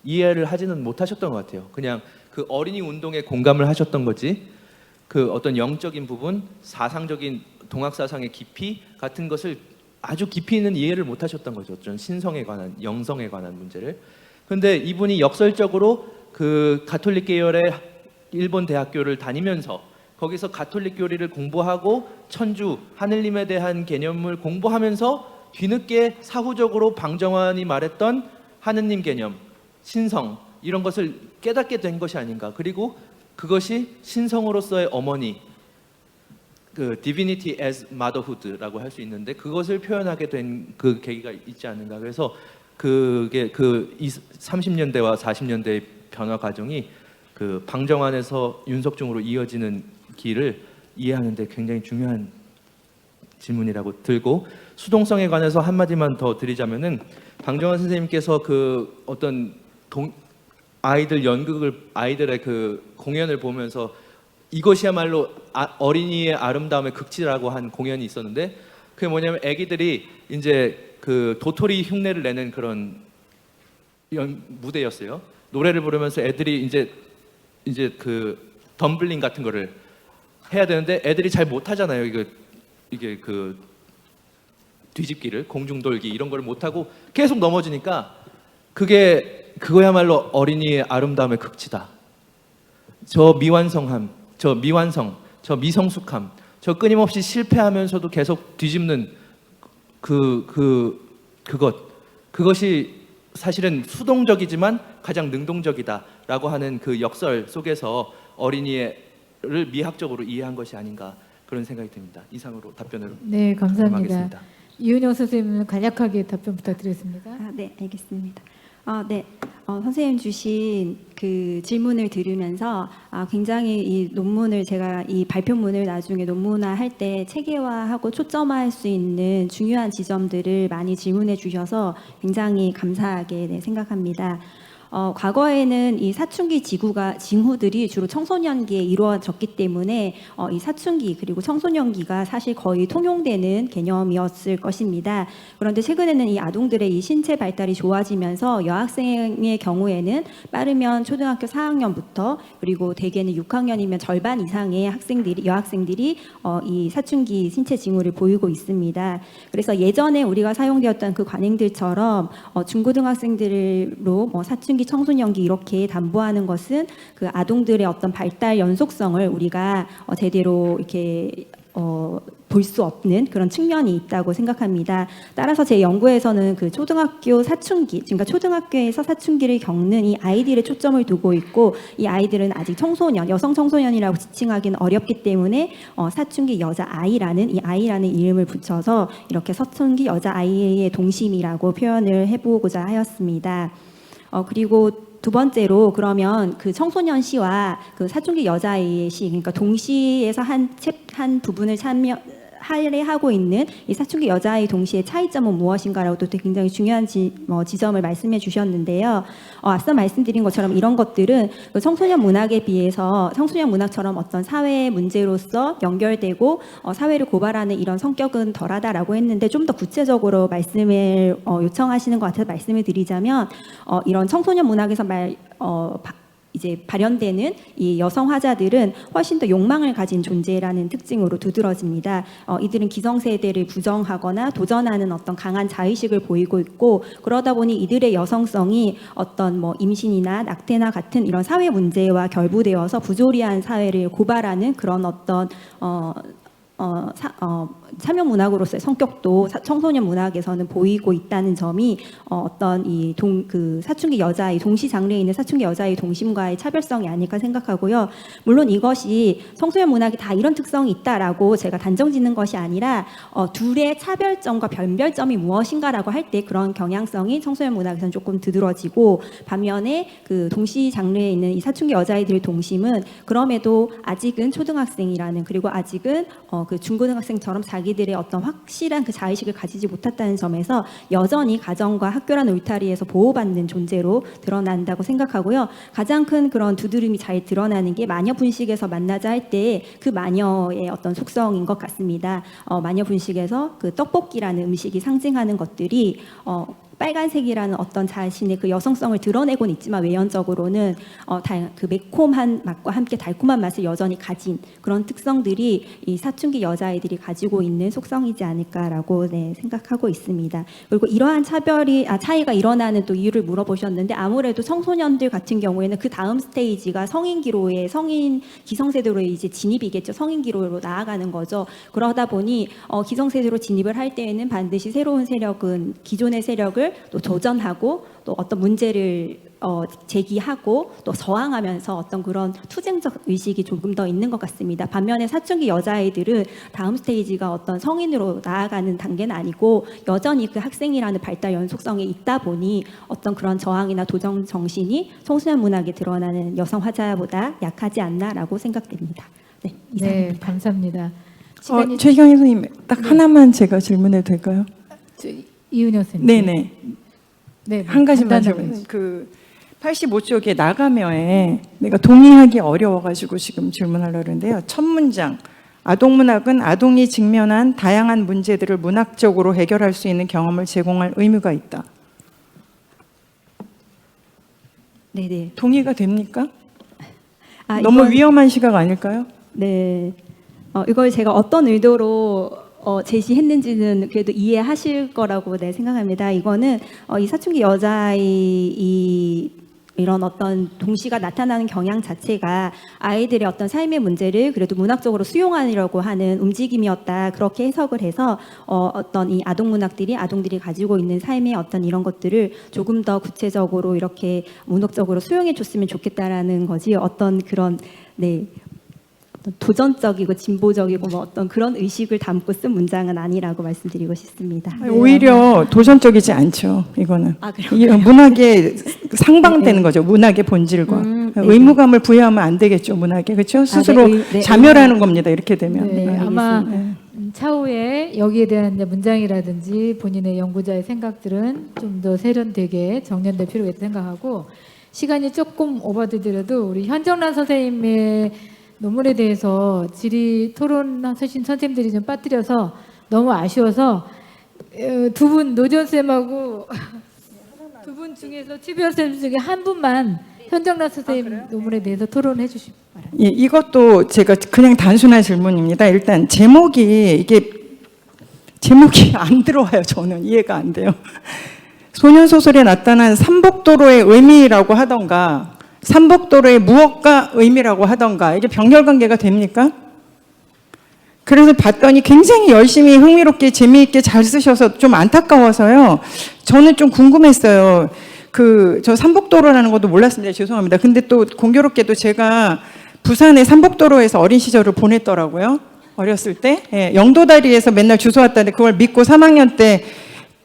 이해를 하지는 못하셨던 것 같아요. 그냥 그 어린이 운동에 공감을 하셨던 거지 그 어떤 영적인 부분, 사상적인 동학 사상의 깊이 같은 것을 아주 깊이 있는 이해를 못하셨던 거죠. 좀 신성에 관한, 영성에 관한 문제를. 그런데 이분이 역설적으로 그 가톨릭 계열의 일본 대학교를 다니면서 거기서 가톨릭 교리를 공부하고 천주, 하느님에 대한 개념을 공부하면서 뒤늦게 사후적으로 방정환이 말했던 하느님 개념, 신성 이런 것을 깨닫게 된 것이 아닌가. 그리고 그것이 신성으로서의 어머니, 그 divinity as motherhood라고 할 수 있는데 그것을 표현하게 된 그 계기가 있지 않는가. 그래서 그게 그 30년대와 40년대의 변화 과정이 그 방정환에서 윤석중으로 이어지는 길을 이해하는 데 굉장히 중요한 질문이라고 들고, 수동성에 관해서 한마디만 더 드리자면은 방정환 선생님께서 그 어떤 아이들의 그 공연을 보면서 이것이야말로 어린이의 아름다움의 극치라고 한 공연이 있었는데, 그게 뭐냐면 아기들이 이제 그 도토리 흉내를 내는 그런 무대였어요. 노래를 부르면서 애들이 이제 그 덤블링 같은 거를 해야 되는데 애들이 잘 못하잖아요. 이게 그 뒤집기를, 공중돌기 이런 걸 못하고 계속 넘어지니까 그거야말로 어린이의 아름다움의 극치다. 저 미완성함, 저 미완성, 저 미성숙함, 저 끊임없이 실패하면서도 계속 뒤집는 그것이 사실은 수동적이지만 가장 능동적이다라고 하는 그 역설 속에서 어린이를 미학적으로 이해한 것이 아닌가, 그런 생각이 듭니다. 이상으로 답변을 네, 감사합니다. 마치겠습니다. 이은영 선생님은 간략하게 답변 부탁드리겠습니다. 네, 알겠습니다. 네, 선생님 주신 그 질문을 들으면서 굉장히 이 논문을 제가 이 발표문을 나중에 논문화할 때 체계화하고 초점화할 수 있는 중요한 지점들을 많이 질문해 주셔서 굉장히 감사하게 생각합니다. 과거에는 이 사춘기 징후들이 주로 청소년기에 이루어졌기 때문에 이 사춘기 그리고 청소년기가 사실 거의 통용되는 개념이었을 것입니다. 그런데 최근에는 이 아동들의 이 신체 발달이 좋아지면서 여학생의 경우에는 빠르면 초등학교 4학년부터, 그리고 대개는 6학년이면 절반 이상의 여학생들이 이 사춘기 신체 징후를 보이고 있습니다. 그래서 예전에 우리가 사용되었던 그 관행들처럼 중고등학생들로 사춘기 청소년기 이렇게 담보하는 것은 그 아동들의 어떤 발달 연속성을 우리가 제대로 이렇게 볼 수 없는 그런 측면이 있다고 생각합니다. 따라서 제 연구에서는 그 초등학교 사춘기, 그러니까 초등학교에서 사춘기를 겪는 이 아이들의 초점을 두고 있고, 이 아이들은 아직 청소년, 여성 청소년이라고 지칭하기는 어렵기 때문에 사춘기 여자아이라는 이 아이라는 이름을 붙여서 이렇게 사춘기 여자아이의 동심이라고 표현을 해보고자 하였습니다. 그리고 두 번째로, 그러면 그 청소년 시와 그 사춘기 여자아이의 시, 그러니까 동시에서 한 부분을 할애하고 있는 이 사춘기 여자아이 동시의 차이점은 무엇인가라고 또 굉장히 중요한 지점을 말씀해 주셨는데요. 앞서 말씀드린 것처럼 이런 것들은 그 청소년 문학에 비해서 청소년 문학처럼 어떤 사회 문제로서 연결되고 사회를 고발하는 이런 성격은 덜하다라고 했는데, 좀 더 구체적으로 말씀을 요청하시는 것 같아서 말씀을 드리자면, 이런 청소년 문학에서 이제 발현되는 이 여성 화자들은 훨씬 더 욕망을 가진 존재라는 특징으로 두드러집니다. 이들은 기성세대를 부정하거나 도전하는 어떤 강한 자의식을 보이고 있고, 그러다 보니 이들의 여성성이 어떤 임신이나 낙태나 같은 이런 사회 문제와 결부되어서 부조리한 사회를 고발하는 그런 어떤 사명 문학으로서의 성격도 청소년 문학에서는 보이고 있다는 점이 어떤 그 사춘기 여자의 동시 장르에 있는 사춘기 여자의 동심과의 차별성이 아닐까 생각하고요. 물론 이것이 청소년 문학이 다 이런 특성이 있다라고 제가 단정짓는 것이 아니라 둘의 차별점과 변별점이 무엇인가라고 할 때 그런 경향성이 청소년 문학에서는 조금 두드러지고, 반면에 그 동시 장르에 있는 이 사춘기 여자아이들의 동심은 그럼에도 아직은 초등학생이라는, 그리고 아직은 그 중고등학생처럼 자기들의 어떤 확실한 그 자의식을 가지지 못했다는 점에서 여전히 가정과 학교라는 울타리에서 보호받는 존재로 드러난다고 생각하고요. 가장 큰 그런 두드름이 잘 드러나는 게 마녀 분식에서 만나자 할 때 그 마녀의 어떤 속성인 것 같습니다. 마녀 분식에서 그 떡볶이라는 음식이 상징하는 것들이 빨간색이라는 어떤 자신의 그 여성성을 드러내고는 있지만 외연적으로는 그 매콤한 맛과 함께 달콤한 맛을 여전히 가진 그런 특성들이 이 사춘기 여자아이들이 가지고 있는 속성이지 않을까라고 생각하고 있습니다. 그리고 이러한 차이가 일어나는 또 이유를 물어보셨는데 아무래도 청소년들 같은 경우에는 그 다음 스테이지가 성인기로의 기성세대로 이제 진입이겠죠. 성인기로로 나아가는 거죠. 그러다 보니 기성세대로 진입을 할 때에는 반드시 새로운 세력은 기존의 세력을 또 도전하고 또 어떤 문제를 제기하고 또 저항하면서 어떤 그런 투쟁적 의식이 조금 더 있는 것 같습니다. 반면에 사춘기 여자아이들은 다음 스테이지가 어떤 성인으로 나아가는 단계는 아니고 여전히 그 학생이라는 발달 연속성에 있다 보니 어떤 그런 저항이나 도전 정신이 청소년 문학에 드러나는 여성 화자보다 약하지 않나라고 생각됩니다. 네, 이상입니다. 네, 감사합니다. 최경희 선생님 딱 하나만 제가 질문해도 될까요? 이은영 선생님. 네네. 네, 한 가지만 간단하게. 질문. 그 85쪽에 나가며에 내가 동의하기 어려워가지고 지금 질문하려고 그러는데요. 첫 문장. 아동문학은 아동이 직면한 다양한 문제들을 문학적으로 해결할 수 있는 경험을 제공할 의무가 있다. 네네. 동의가 됩니까? 이건- 위험한 시각 아닐까요? 네. 이걸 제가 어떤 의도로 제시했는지는 그래도 이해하실 거라고 생각합니다. 이거는 이 사춘기 여자아이 이런 어떤 동시가 나타나는 경향 자체가 아이들의 어떤 삶의 문제를 그래도 문학적으로 수용하려고 하는 움직임이었다. 그렇게 해석을 해서 어떤 이 아동 문학들이 아동들이 가지고 있는 삶의 어떤 이런 것들을 조금 더 구체적으로 이렇게 문학적으로 수용해 줬으면 좋겠다라는 거지. 어떤 그런 어떤 도전적이고 진보적이고 뭐 어떤 그런 의식을 담고 쓴 문장은 아니라고 말씀드리고 싶습니다. 오히려 도전적이지 않죠. 이거는. 그래요? 이 문학에 상방되는 거죠. 문학의 본질과 네. 의무감을 부여하면 안 되겠죠. 문학에 그렇죠. 스스로 네, 자멸하는 겁니다. 이렇게 되면. 네, 아마 알겠습니다. 차후에 여기에 대한 이제 문장이라든지 본인의 연구자의 생각들은 좀 더 세련되게 정연될 필요가 있다고 생각하고 시간이 조금 오버되더라도 우리 현정란 선생님의 논문에 대해서 질의 토론하신 선생님들이 좀 빠뜨려서 너무 아쉬워서 두 분 노전 쌤하고 두 분 중에서 최비원 쌤 중에 한 분만 현정란 선생님 논문에 대해서 토론해 주시기 바랍니다. 예, 이것도 제가 그냥 단순한 질문입니다. 일단 제목이 안 들어와요. 저는 이해가 안 돼요. 소년 소설에 나타난 삼복도로의 의미라고 하던가 삼복도로의 무엇과 의미라고 하던가 이게 병렬관계가 됩니까? 그래서 봤더니 굉장히 열심히 흥미롭게 재미있게 잘 쓰셔서 좀 안타까워서요. 저는 좀 궁금했어요. 저 삼복도로라는 것도 몰랐습니다. 죄송합니다. 근데 또 공교롭게도 제가 부산의 삼복도로에서 어린 시절을 보냈더라고요. 어렸을 때. 예, 영도다리에서 맨날 주워 왔다는데 그걸 믿고 3학년 때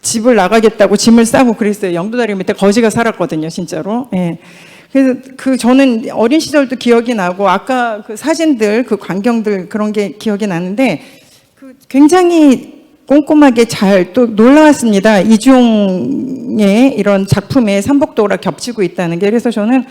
집을 나가겠다고 짐을 싸고 그랬어요. 영도다리 밑에 거지가 살았거든요. 진짜로. 예. 그래서 저는 어린 시절도 기억이 나고 아까 그 사진들 그 광경들 그런 게 기억이 나는데 굉장히 꼼꼼하게 잘 또 놀라웠습니다. 이중의 이런 작품에 삼복도가 겹치고 있다는 게. 그래서 저는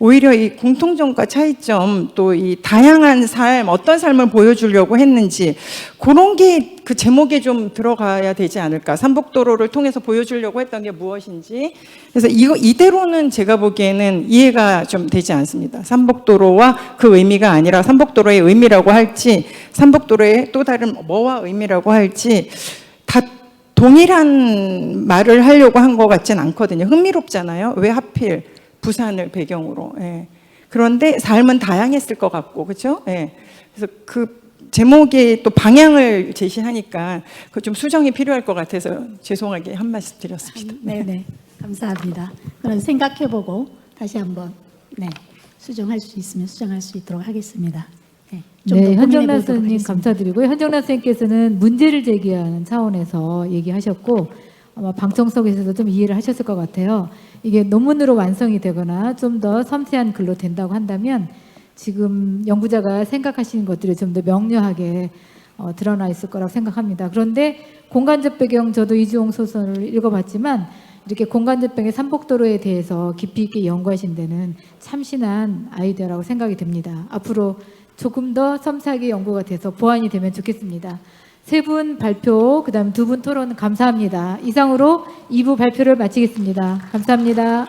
오히려 이 공통점과 차이점 또 이 다양한 삶 어떤 삶을 보여주려고 했는지 그런 게 그 제목에 좀 들어가야 되지 않을까. 삼복도로를 통해서 보여주려고 했던 게 무엇인지. 그래서 이대로는 제가 보기에는 이해가 좀 되지 않습니다. 삼복도로와 그 의미가 아니라 삼복도로의 의미라고 할지 삼복도로의 또 다른 뭐와 의미라고 할지 다 동일한 말을 하려고 한 것 같진 않거든요. 흥미롭잖아요. 왜 하필 부산을 배경으로. 예. 그런데 삶은 다양했을 것 같고, 그렇죠? 예. 그래서 그 제목의 또 방향을 제시하니까 그 좀 수정이 필요할 것 같아서 죄송하게 한 말씀 드렸습니다. 네네. 감사합니다. 그럼 생각해보고 다시 한번 수정할 수 있으면 수정할 수 있도록 하겠습니다. 네, 현정란 선생님 감사드리고요. 현정란 선생님께서는 문제를 제기하는 차원에서 얘기하셨고 아마 방청석에서도 좀 이해를 하셨을 것 같아요. 이게 논문으로 완성이 되거나 좀 더 섬세한 글로 된다고 한다면 지금 연구자가 생각하시는 것들을 좀 더 명료하게 드러나 있을 거라고 생각합니다. 그런데 공간적 배경 저도 이주홍 소설을 읽어봤지만 이렇게 공간적 배경의 삼복도로에 대해서 깊이 있게 연구하신 데는 참신한 아이디어라고 생각이 듭니다. 앞으로 조금 더 섬세하게 연구가 돼서 보완이 되면 좋겠습니다. 세 분 발표, 그다음 두 분 토론 감사합니다. 이상으로 2부 발표를 마치겠습니다. 감사합니다.